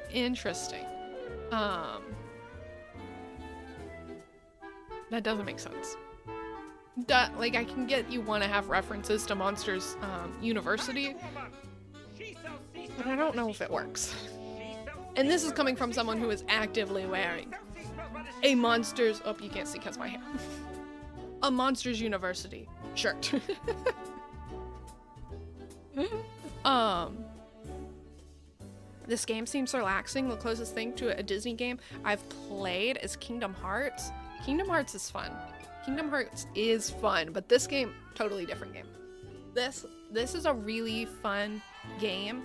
That doesn't make sense. Like, I can get you want to have references to Monsters University, but I don't know if it works. And this is coming from someone who is actively wearing a Monsters... Oh, you can't see because my hair. A Monsters University shirt. This game seems relaxing. The closest thing to a Disney game I've played is Kingdom Hearts. Kingdom Hearts is fun. Kingdom Hearts is fun, but this game, totally different game. This is a really fun game.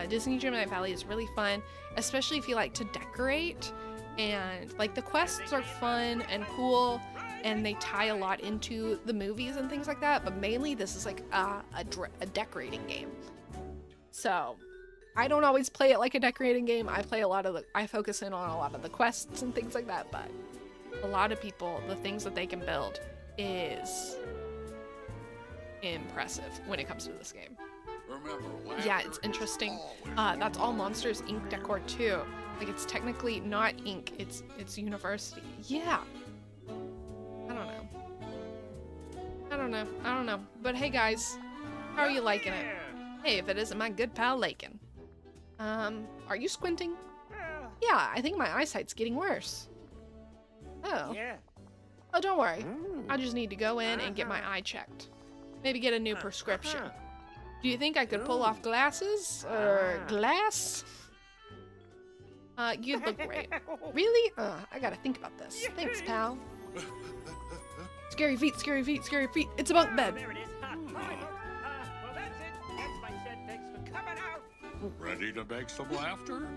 Disney Dreamlight Valley is really fun, especially if you like to decorate, and like the quests are fun and cool, and they tie a lot into the movies and things like that, but mainly this is like a decorating game. So I don't always play it like a decorating game. I focus in on a lot of the quests and things like that, but a lot of people, the things that they can build is impressive when it comes to this game. Yeah, it's interesting. That's all Monsters Inc. decor too. Like, it's technically not Inc. It's university. Yeah. I don't know. But hey guys, how are you liking it? Hey, if it isn't my good pal Lakin. Are you squinting? Yeah, I think my eyesight's getting worse. Oh. Yeah. Oh, don't worry. I just need to go in and get my eye checked. Maybe get a new prescription. Do you think I could pull off glasses? Or glass? You look great. Really? I gotta think about this. Thanks, pal. Scary feet, scary feet, scary feet. It's a bunk bed. There it is. Well, that's it. That's my said thanks for coming out. Ready to make some laughter?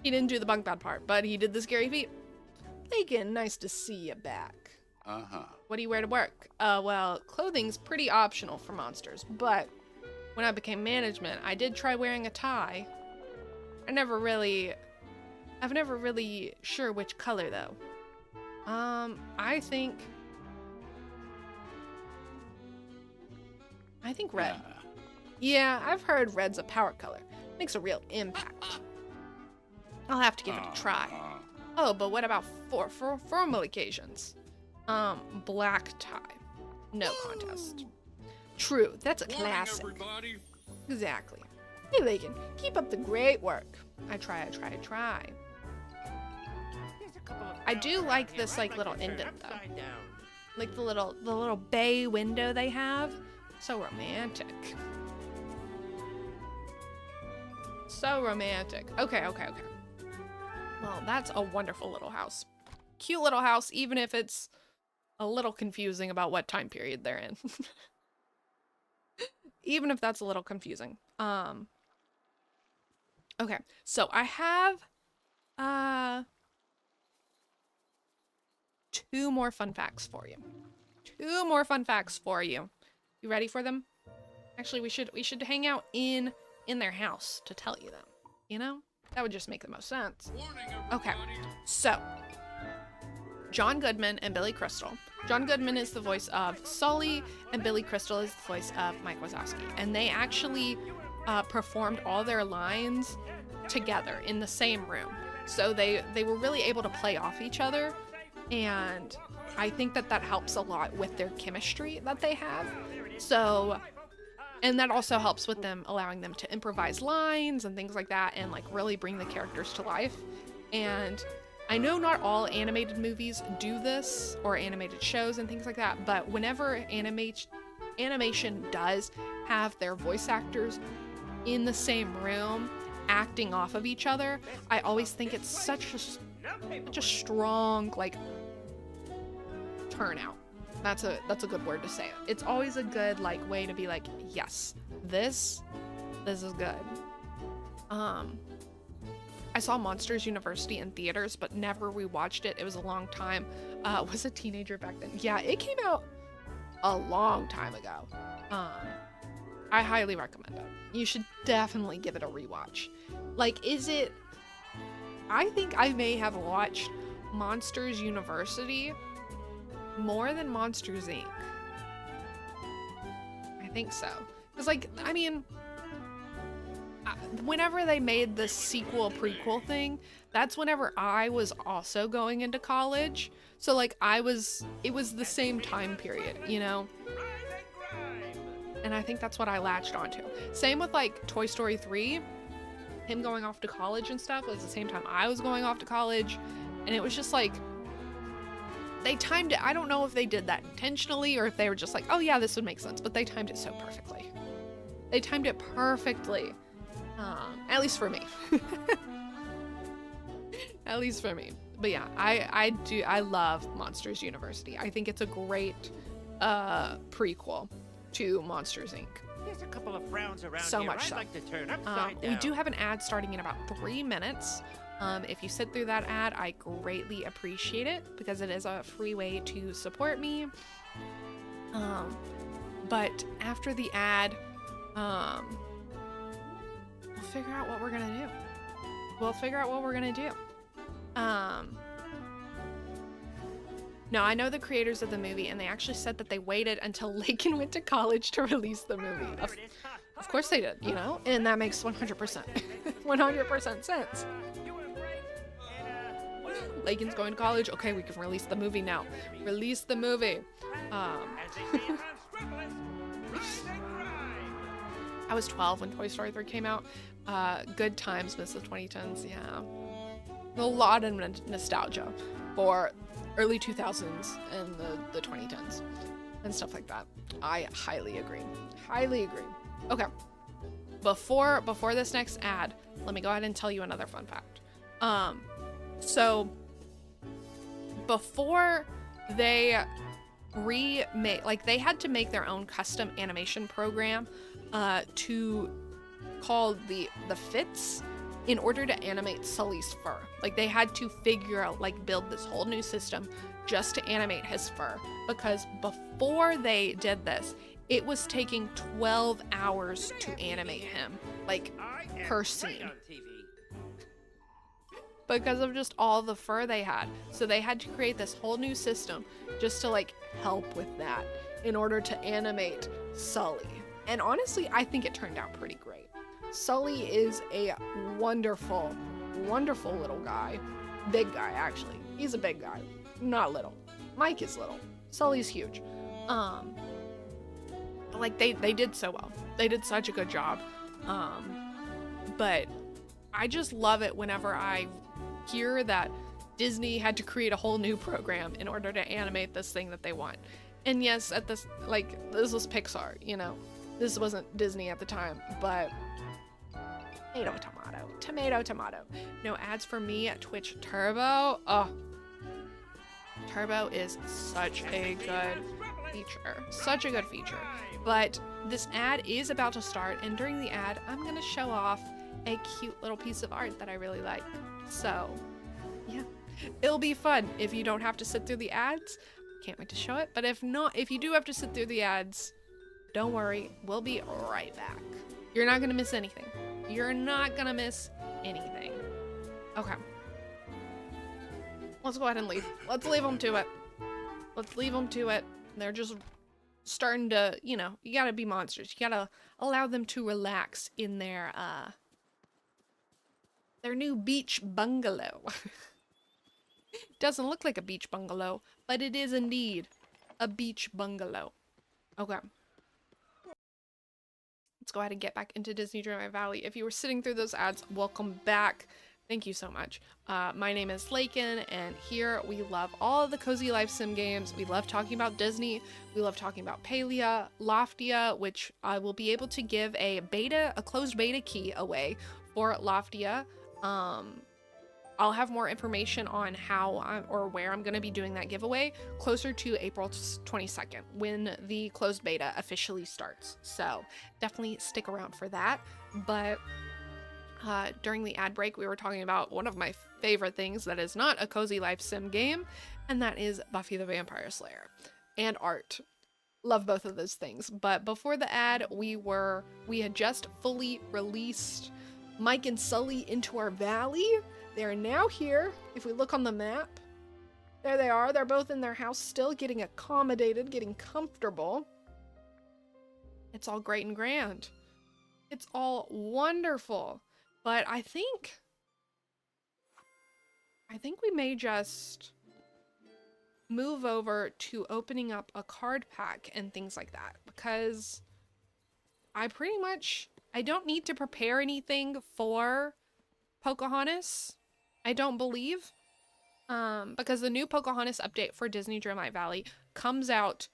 He didn't do the bunk bed part, but he did the scary feet. Lakin, nice to see you back. Uh-huh. What do you wear to work? Well, clothing's pretty optional for monsters, but when I became management, I did try wearing a tie. I've never really sure which color though. I think red. Yeah, I've heard red's a power color. Makes a real impact. I'll have to give it a try. Oh, but what about for formal occasions? Black tie. No contest. True, that's a classic. Everybody. Exactly. Hey, Lakin, keep up the great work. I try. I do like this like little indent though. Like the little bay window they have. So romantic. So romantic. Okay. Well, that's a wonderful little house. Cute little house, even if it's a little confusing about what time period they're in. Even if that's a little confusing. Okay, so I have two more fun facts for you. You ready for them? Actually, we should hang out in their house to tell you them. You know? That would just make the most sense. Okay, so John Goodman and Billy Crystal. John Goodman is the voice of Sully, and Billy Crystal is the voice of Mike Wazowski. And they actually performed all their lines together in the same room. So they were really able to play off each other. And I think that helps a lot with their chemistry that they have. So, and that also helps with them, allowing them to improvise lines and things like that, and like really bring the characters to life. And I know not all animated movies do this, or animated shows and things like that, but whenever animation does have their voice actors in the same room acting off of each other, I always think it's such a strong, like, turnout. That's a good word to say it. It's always a good, like, way to be like, yes, this is good. I saw Monsters University in theaters, but never rewatched it. It was a long time. Was a teenager back then. Yeah, it came out a long time ago. I highly recommend it. You should definitely give it a rewatch. Like, I think I may have watched Monsters University more than Monsters Inc. I think so. Because, like, I mean, whenever they made the sequel prequel thing, that's whenever I was also going into college. So, like, it was the same time period, you know? And I think that's what I latched onto. Same with, like, Toy Story 3. Him going off to college and stuff was the same time I was going off to college. And it was just like, they timed it. I don't know if they did that intentionally or if they were just like, oh yeah, this would make sense. But they timed it so perfectly. They timed it perfectly. At least for me. At least for me. But yeah, I love Monsters University. I think it's a great prequel to Monsters Inc. There's a couple of frowns around so here. much I'd so. like to turn upside down. We do have an ad starting in about 3 minutes. If you sit through that ad, I greatly appreciate it because it is a free way to support me. But after the ad, we'll figure out what we're gonna do. No, I know the creators of the movie, and they actually said that they waited until Lakin went to college to release the movie. Of course they did, you know? And that makes 100%, 100% sense. Lakin's going to college. Okay, we can release the movie now. Release the movie. I was 12 when Toy Story 3 came out. Good times, miss the 2010s, yeah. A lot of nostalgia for early 2000s and the 2010s and stuff like that. I highly agree. Highly agree. Okay. Before this next ad, let me go ahead and tell you another fun fact. So before they remake, like, they had to make their own custom animation program to call the Fits in order to animate Sully's fur. Like, they had to figure out, like, build this whole new system just to animate his fur, because before they did this, it was taking 12 hours to animate him, like, per scene, because of just all the fur they had. So they had to create this whole new system just to, like, help with that in order to animate Sully. And honestly, I think it turned out pretty great. Sully is a wonderful, wonderful little guy. Big guy, actually. He's a big guy. Not little. Mike is little. Sully's huge. Like, they did so well. They did such a good job. But I just love it whenever I hear that Disney had to create a whole new program in order to animate this thing that they want. And yes, this was Pixar, you know. This wasn't Disney at the time, but tomato. No ads for me at Twitch Turbo. Oh, Turbo is such a good feature. But this ad is about to start, and during the ad, I'm gonna show off a cute little piece of art that I really like. So, yeah, it'll be fun if you don't have to sit through the ads. Can't wait to show it. But if not, if you do have to sit through the ads, don't worry, we'll be right back. You're not gonna miss anything. You're not gonna miss anything. Okay. Let's go ahead and leave. Let's leave them to it. Let's leave them to it. They're just starting to, you know, you gotta be monsters. You gotta allow them to relax in their new beach bungalow. Doesn't look like a beach bungalow, but it is indeed a beach bungalow. Okay. Let's go ahead and get back into Disney Dreamlight Valley. If you were sitting through those ads, welcome back. Thank you so much. My name is Lakin, and here we love all of the cozy life sim games. We love talking about Disney. We love talking about Palia, Loftia, which I will be able to give a closed beta key away for Loftia. I'll have more information on how or where I'm going to be doing that giveaway closer to April 22nd when the closed beta officially starts. So definitely stick around for that. But during the ad break, we were talking about one of my favorite things that is not a cozy life sim game, and that is Buffy the Vampire Slayer and art. Love both of those things. But before the ad, we had just fully released Mike and Sully into our valley. They are now here. If we look on the map, there they are. They're both in their house still, getting accommodated, getting comfortable. It's all great and grand. It's all wonderful. But I think we may just move over to opening up a card pack and things like that, because I don't need to prepare anything for Pocahontas, I don't believe, because the new Pocahontas update for Disney Dreamlight Valley comes out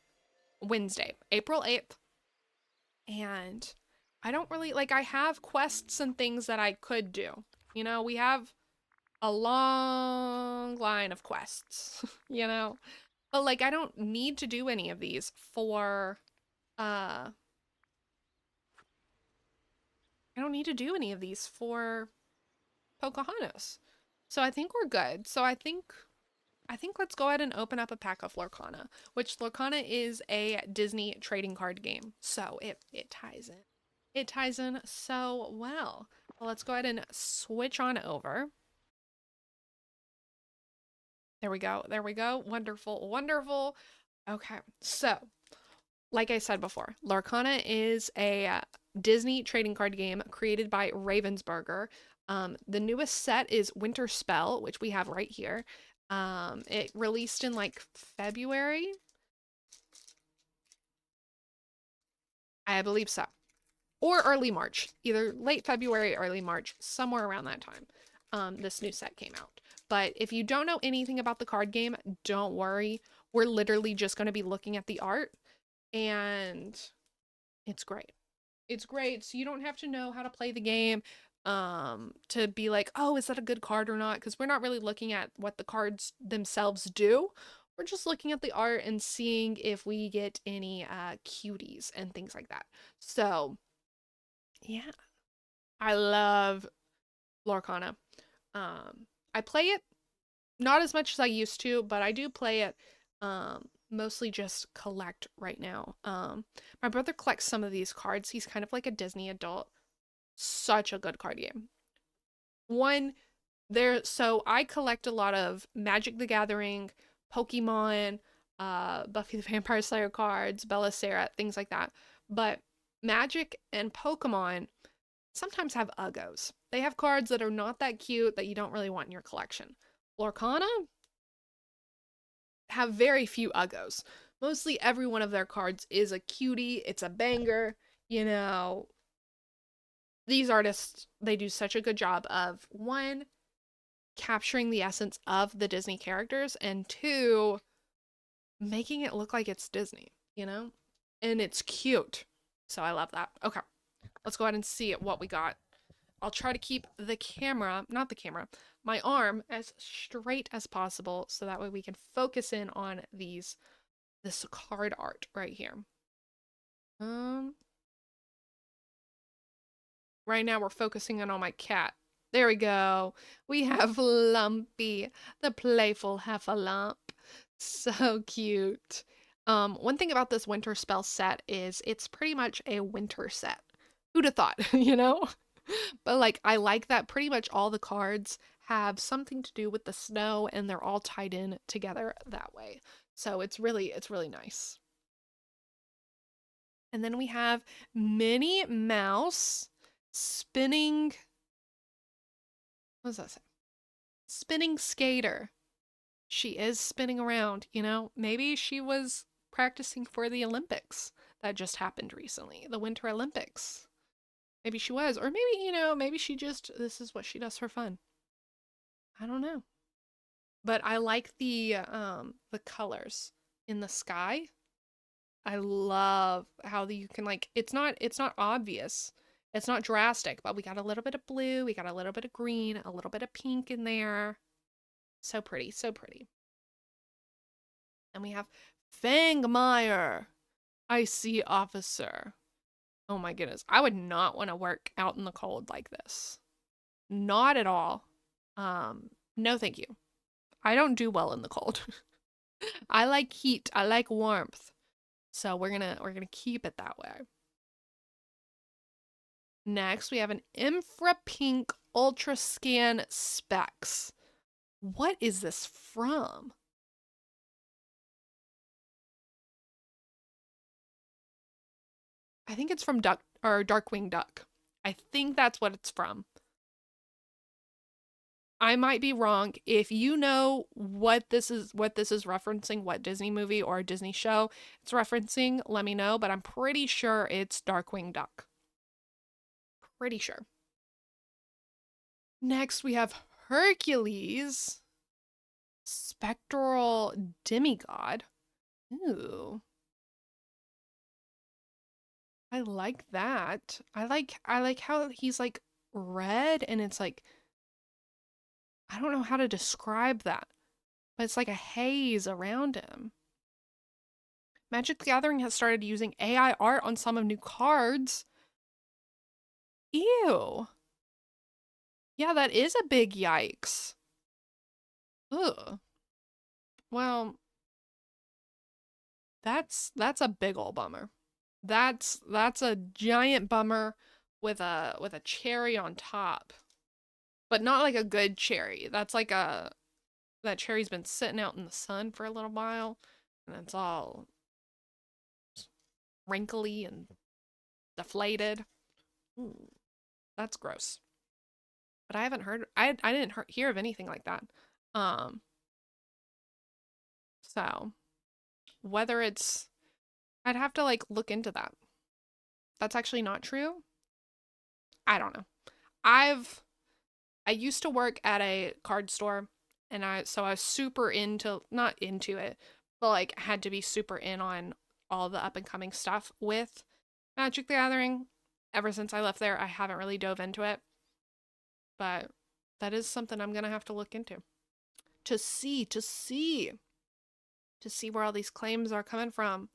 Wednesday, April 8th, and I don't really, like, I have quests and things that I could do. You know, we have a long line of quests, you know, but, like, I don't need to do any of these for, Pocahontas. So I think we're good. So I think let's go ahead and open up a pack of Lorcana, which Lorcana is a Disney trading card game. So it ties in. It ties in so well. Well, let's go ahead and switch on over. There we go. There we go. Wonderful. Wonderful. Okay. So, like I said before, Lorcana is a Disney trading card game created by Ravensburger. The newest set is Winter Spell, which we have right here. It released in like February. I believe so. Or early March, either late February, early March, somewhere around that time. This new set came out. But if you don't know anything about the card game, don't worry. We're literally just going to be looking at the art, and it's great. It's great. So you don't have to know how to play the game to be like, oh, is that a good card or not? Because we're not really looking at what the cards themselves do. We're just looking at the art and seeing if we get any cuties and things like that. So yeah, I love Lorcana. I play it not as much as I used to, but I do play it mostly just collect right now. My brother collects some of these cards. He's kind of like a Disney adult. Such a good card game. So I collect a lot of Magic the Gathering, Pokemon, Buffy the Vampire Slayer cards, Belisara, things like that. But Magic and Pokemon sometimes have uggos. They have cards that are not that cute that you don't really want in your collection. Lorcana have very few uggos. Mostly every one of their cards is a cutie. It's a banger. You know, these artists, they do such a good job of, one, capturing the essence of the Disney characters, and two, making it look like it's Disney, you know? And it's cute. So I love that. Okay, let's go ahead and see what we got. I'll try to keep my arm as straight as possible so that way we can focus in on this card art right here. Right now we're focusing in on my cat. There we go. We have Lumpy, the playful heffalump. So cute. One thing about this winter spell set is it's pretty much a winter set. Who'd have thought, you know? But like I like that pretty much all the cards have something to do with the snow and they're all tied in together that way. So it's really nice. And then we have Minnie Mouse spinning, what does that say? Spinning skater. She is spinning around, you know? Maybe she was practicing for the Olympics that just happened recently, the Winter Olympics. Maybe she was, or maybe, you know, maybe she just, this is what she does for fun. I don't know. But I like the colors in the sky. I love how you can like it's not obvious. It's not drastic, but we got a little bit of blue, we got a little bit of green, a little bit of pink in there. So pretty, so pretty. And we have Fangmeyer, Icy Officer. Oh my goodness. I would not want to work out in the cold like this. Not at all. No thank you. I don't do well in the cold. I like heat. I like warmth. So we're gonna keep it that way. Next, we have an infra pink ultra scan specs. What is this from? I think it's from Darkwing Duck. I think that's what it's from. I might be wrong. If you know what this is referencing, what Disney movie or Disney show it's referencing, let me know, but I'm pretty sure it's Darkwing Duck. Pretty sure. Next, we have Hercules, Spectral Demigod. Ooh. I like that. I like how he's like red and it's like I don't know how to describe that, but it's like a haze around him. Magic the Gathering has started using AI art on some of new cards. Ew. Yeah, that is a big yikes. Ugh. Well, that's a big ol' bummer. That's a giant bummer with a cherry on top. But not like a good cherry. That's like that cherry's been sitting out in the sun for a little while and it's all wrinkly and deflated. Ooh, that's gross. But I haven't heard I didn't hear of anything like that. So whether it's I'd have to like look into that. That's actually not true. I don't know. I used to work at a card store and I was super not into it, but like had to be super in on all the up and coming stuff with Magic the Gathering. Ever since I left there, I haven't really dove into it. But that is something I'm going to have to look into. To see where all these claims are coming from.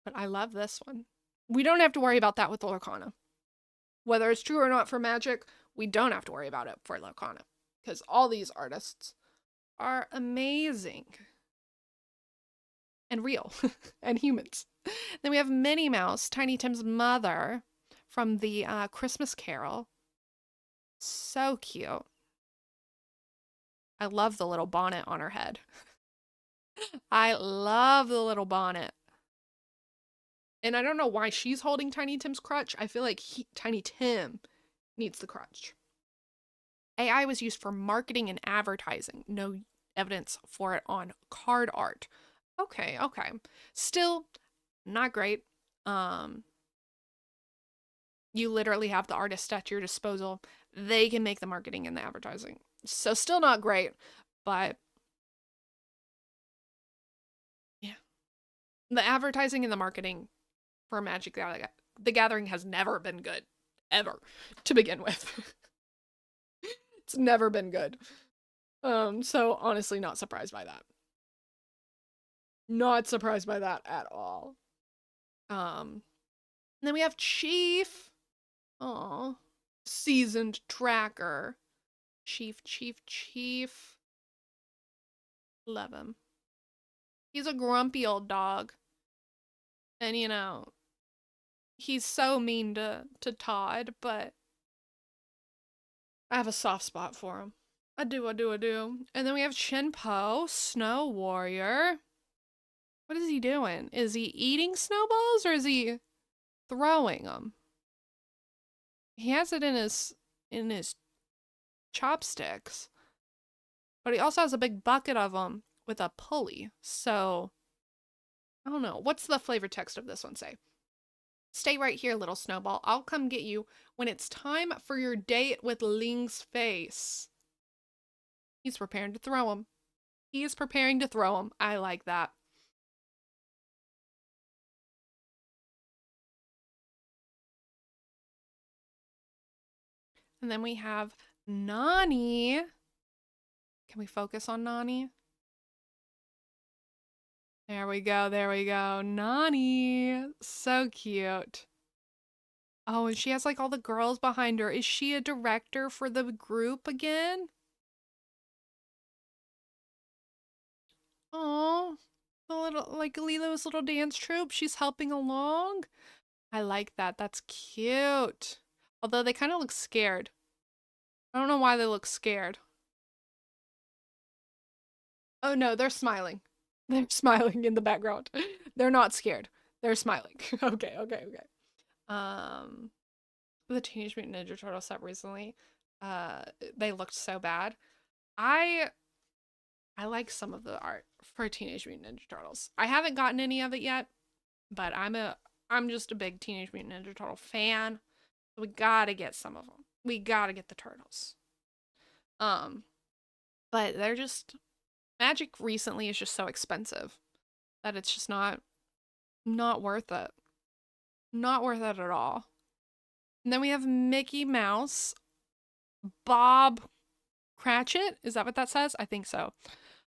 But I love this one. We don't have to worry about that with the Lorcana. Whether it's true or not for Magic, we don't have to worry about it for Lorcana. Because all these artists are amazing. And real. And humans. Then we have Minnie Mouse, Tiny Tim's mother, from the Christmas Carol. So cute. I love the little bonnet on her head. I love the little bonnet. And I don't know why she's holding Tiny Tim's crutch. I feel like Tiny Tim needs the crutch. AI was used for marketing and advertising. No evidence for it on card art. Okay. Still, not great. You literally have the artist at your disposal. They can make the marketing and the advertising. So still not great, but yeah. The advertising and the marketing for Magic the Gathering has never been good. Ever. To begin with. It's never been good. So honestly not surprised by that. Not surprised by that at all. Then we have Chief. Aw. Seasoned tracker. Chief. Love him. He's a grumpy old dog. And, you know, he's so mean to Todd, but I have a soft spot for him. I do. And then we have Shinpo, Snow Warrior. What is he doing? Is he eating snowballs or is he throwing them? He has it in his chopsticks. But he also has a big bucket of them with a pulley. So, I don't know. What's the flavor text of this one say? Stay right here, little snowball. I'll come get you when it's time for your date with Ling's face. He's preparing to throw him. He is preparing to throw him. I like that. And then we have Nani. Can we focus on Nani? There we go. Nani. So cute. Oh, and she has like all the girls behind her. Is she a director for the group again? Oh, the little, like Lilo's little dance troupe. She's helping along. I like that. That's cute. Although they kind of look scared. I don't know why they look scared. Oh no, they're smiling. They're smiling in the background. They're not scared. They're smiling. Okay. The Teenage Mutant Ninja Turtle set recently, they looked so bad. I like some of the art for Teenage Mutant Ninja Turtles. I haven't gotten any of it yet, but I'm just a big Teenage Mutant Ninja Turtle fan. So we gotta get some of them. We gotta get the turtles. But they're just Magic recently is just so expensive that it's just not worth it. Not worth it at all. And then we have Mickey Mouse, Bob Cratchit. Is that what that says? I think so.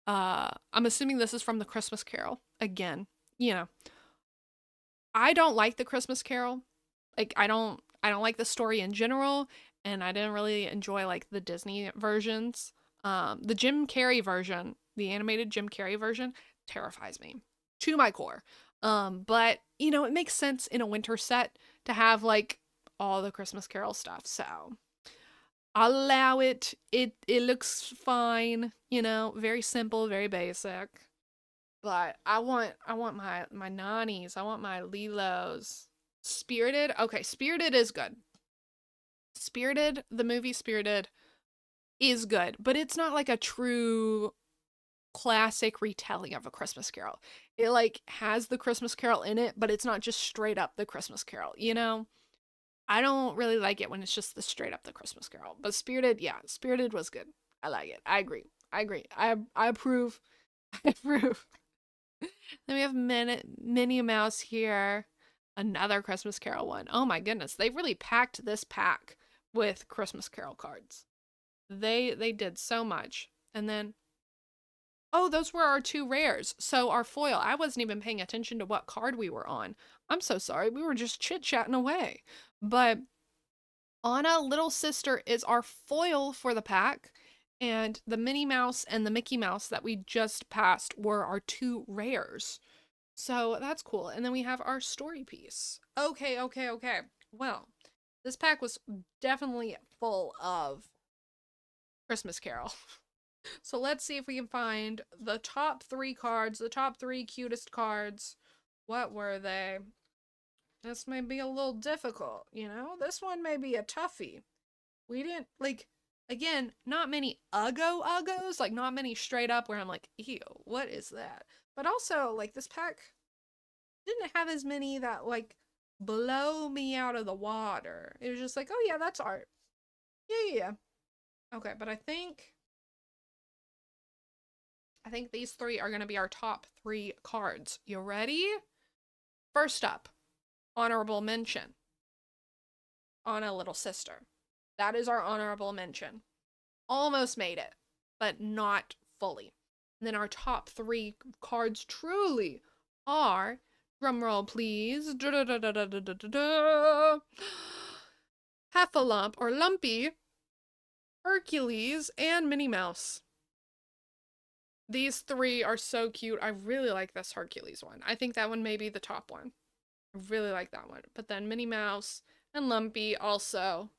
I'm assuming this is from the Christmas Carol. Again, you know, I don't like the Christmas Carol. Like, I don't like the story in general, and I didn't really enjoy like the Disney versions. The Jim Carrey version, the animated Jim Carrey version, terrifies me to my core. But you know, it makes sense in a winter set to have like all the Christmas Carol stuff. So I'll allow it. It looks fine, you know, very simple, very basic. But I want my Nannies. I want my Lilos. Spirited. Okay, Spirited is good. Spirited, the movie Spirited is good, but it's not like a true classic retelling of A Christmas Carol. It like has the Christmas Carol in it, but it's not just straight up the Christmas Carol, you know? I don't really like it when it's just the straight up the Christmas Carol. But Spirited, yeah, Spirited was good. I like it. I agree. I approve. I approve. Then we have Minnie Mouse here. Another Christmas Carol one. Oh my goodness. They really packed this pack with Christmas Carol cards. They did so much. And then, oh, those were our two rares. So our foil, I wasn't even paying attention to what card we were on. I'm so sorry. We were just chit-chatting away. But Anna Little Sister is our foil for the pack. And the Minnie Mouse and the Mickey Mouse that we just passed were our two rares. So that's cool. And then we have our story piece. Okay. Well, this pack was definitely full of Christmas Carol. So let's see if we can find the top 3 cards, the top 3 cutest cards. What were they? This may be a little difficult, you know? This one may be a toughie. We didn't, like, again, not many uggos, like not many straight up where I'm like, ew, what is that? But also, like, this pack didn't have as many that, like, blow me out of the water. It was just like, oh yeah, that's art. Yeah. Okay, but I think these 3 are going to be our top 3 cards. You ready? First up, honorable mention. Anna Little Sister. That is our honorable mention. Almost made it, but not fully. And then our top 3 cards truly are, drumroll please, Heffalump or Lumpy, Hercules, and Minnie Mouse. These three are so cute. I really like this Hercules one. I think that one may be the top one. I really like that one. But then Minnie Mouse and Lumpy also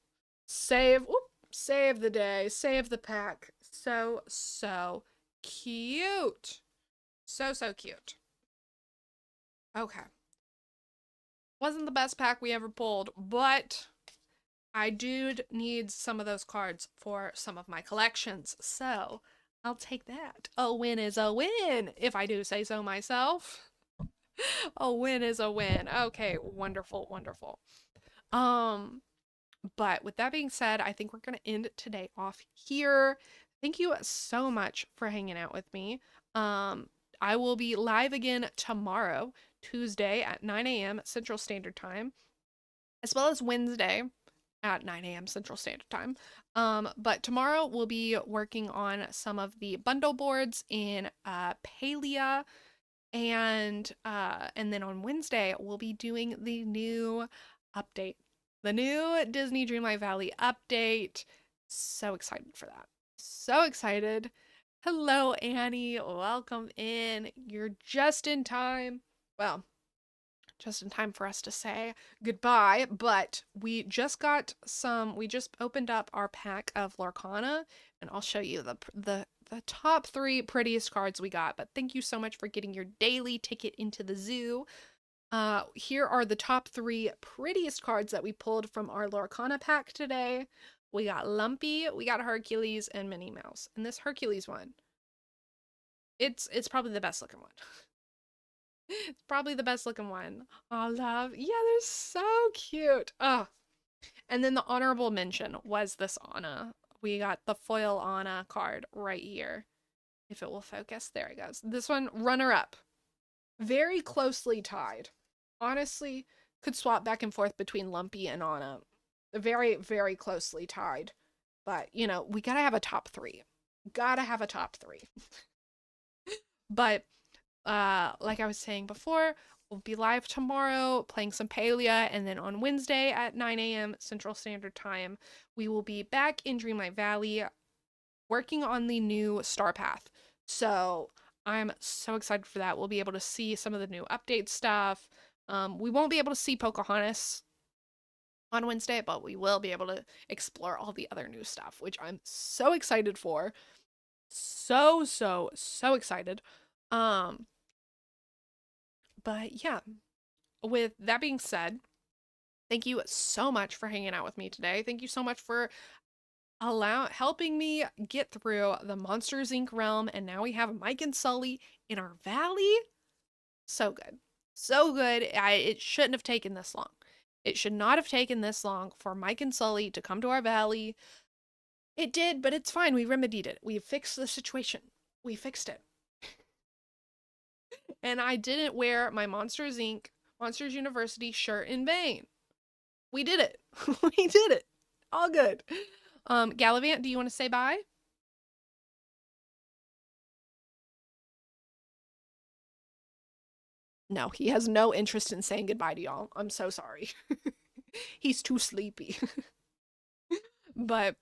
save the day, save the pack. So cute. So cute. Okay. Wasn't the best pack we ever pulled, but I do need some of those cards for some of my collections. So I'll take that. A win is a win, if I do say so myself. A win is a win. Okay, wonderful, wonderful. But with that being said, I think we're going to end today off here. Thank you so much for hanging out with me. I will be live again tomorrow, Tuesday at 9 a.m. Central Standard Time, as well as Wednesday at 9 a.m. Central Standard Time. But tomorrow we'll be working on some of the bundle boards in Palia, and then on Wednesday we'll be doing the new update, the new Disney Dreamlight Valley update. So excited for that. So excited. Hello, Annie. Welcome in. You're just in time. Well, just in time for us to say goodbye, but we just opened up our pack of Lorcana, and I'll show you the top 3 prettiest cards we got. But thank you so much for getting your daily ticket into the zoo. Here are the top 3 prettiest cards that we pulled from our Lorcana pack today. We got Lumpy, we got Hercules, and Minnie Mouse. And this Hercules one, it's probably the best looking one. It's probably the best looking one. Oh, love. Yeah, they're so cute. Oh. And then the honorable mention was this Anna. We got the foil Anna card right here. If it will focus. There it goes. This one, runner up. Very closely tied. Honestly, could swap back and forth between Lumpy and Anna. Very, very closely tied. But, you know, we gotta have a top 3. Gotta have a top 3. But like I was saying before, we'll be live tomorrow playing some Palia, and then on Wednesday at 9 a.m. Central Standard Time, we will be back in Dreamlight Valley working on the new Star Path. So I'm so excited for that. We'll be able to see some of the new update stuff. We won't be able to see Pocahontas on Wednesday, but we will be able to explore all the other new stuff, which I'm so excited for. So excited. But yeah, with that being said, thank you so much for hanging out with me today. Thank you so much for helping me get through the Monsters Inc. realm, and now we have Mike and Sully in our valley. So good. So good. It shouldn't have taken this long. It should not have taken this long for Mike and Sully to come to our valley. It did, but it's fine. We remedied it. We fixed the situation. We fixed it. And I didn't wear my Monsters Inc. Monsters University shirt in vain. We did it. We did it. All good. Gallivant, do you want to say bye? No, he has no interest in saying goodbye to y'all. I'm so sorry. He's too sleepy. But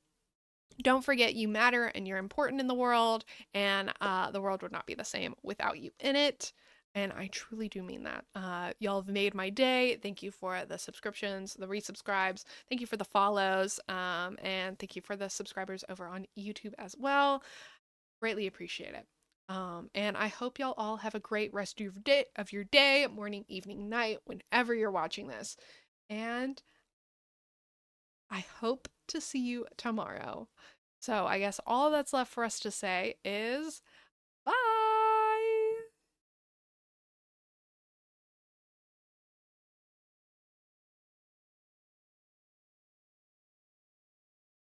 don't forget, you matter and you're important in the world, and the world would not be the same without you in it. And I truly do mean that. Y'all have made my day. Thank you for the subscriptions, the resubscribes. Thank you for the follows. And thank you for the subscribers over on YouTube as well. Greatly appreciate it. And I hope y'all all have a great rest of your day, morning, evening, night, whenever you're watching this. And I hope to see you tomorrow. So I guess all that's left for us to say is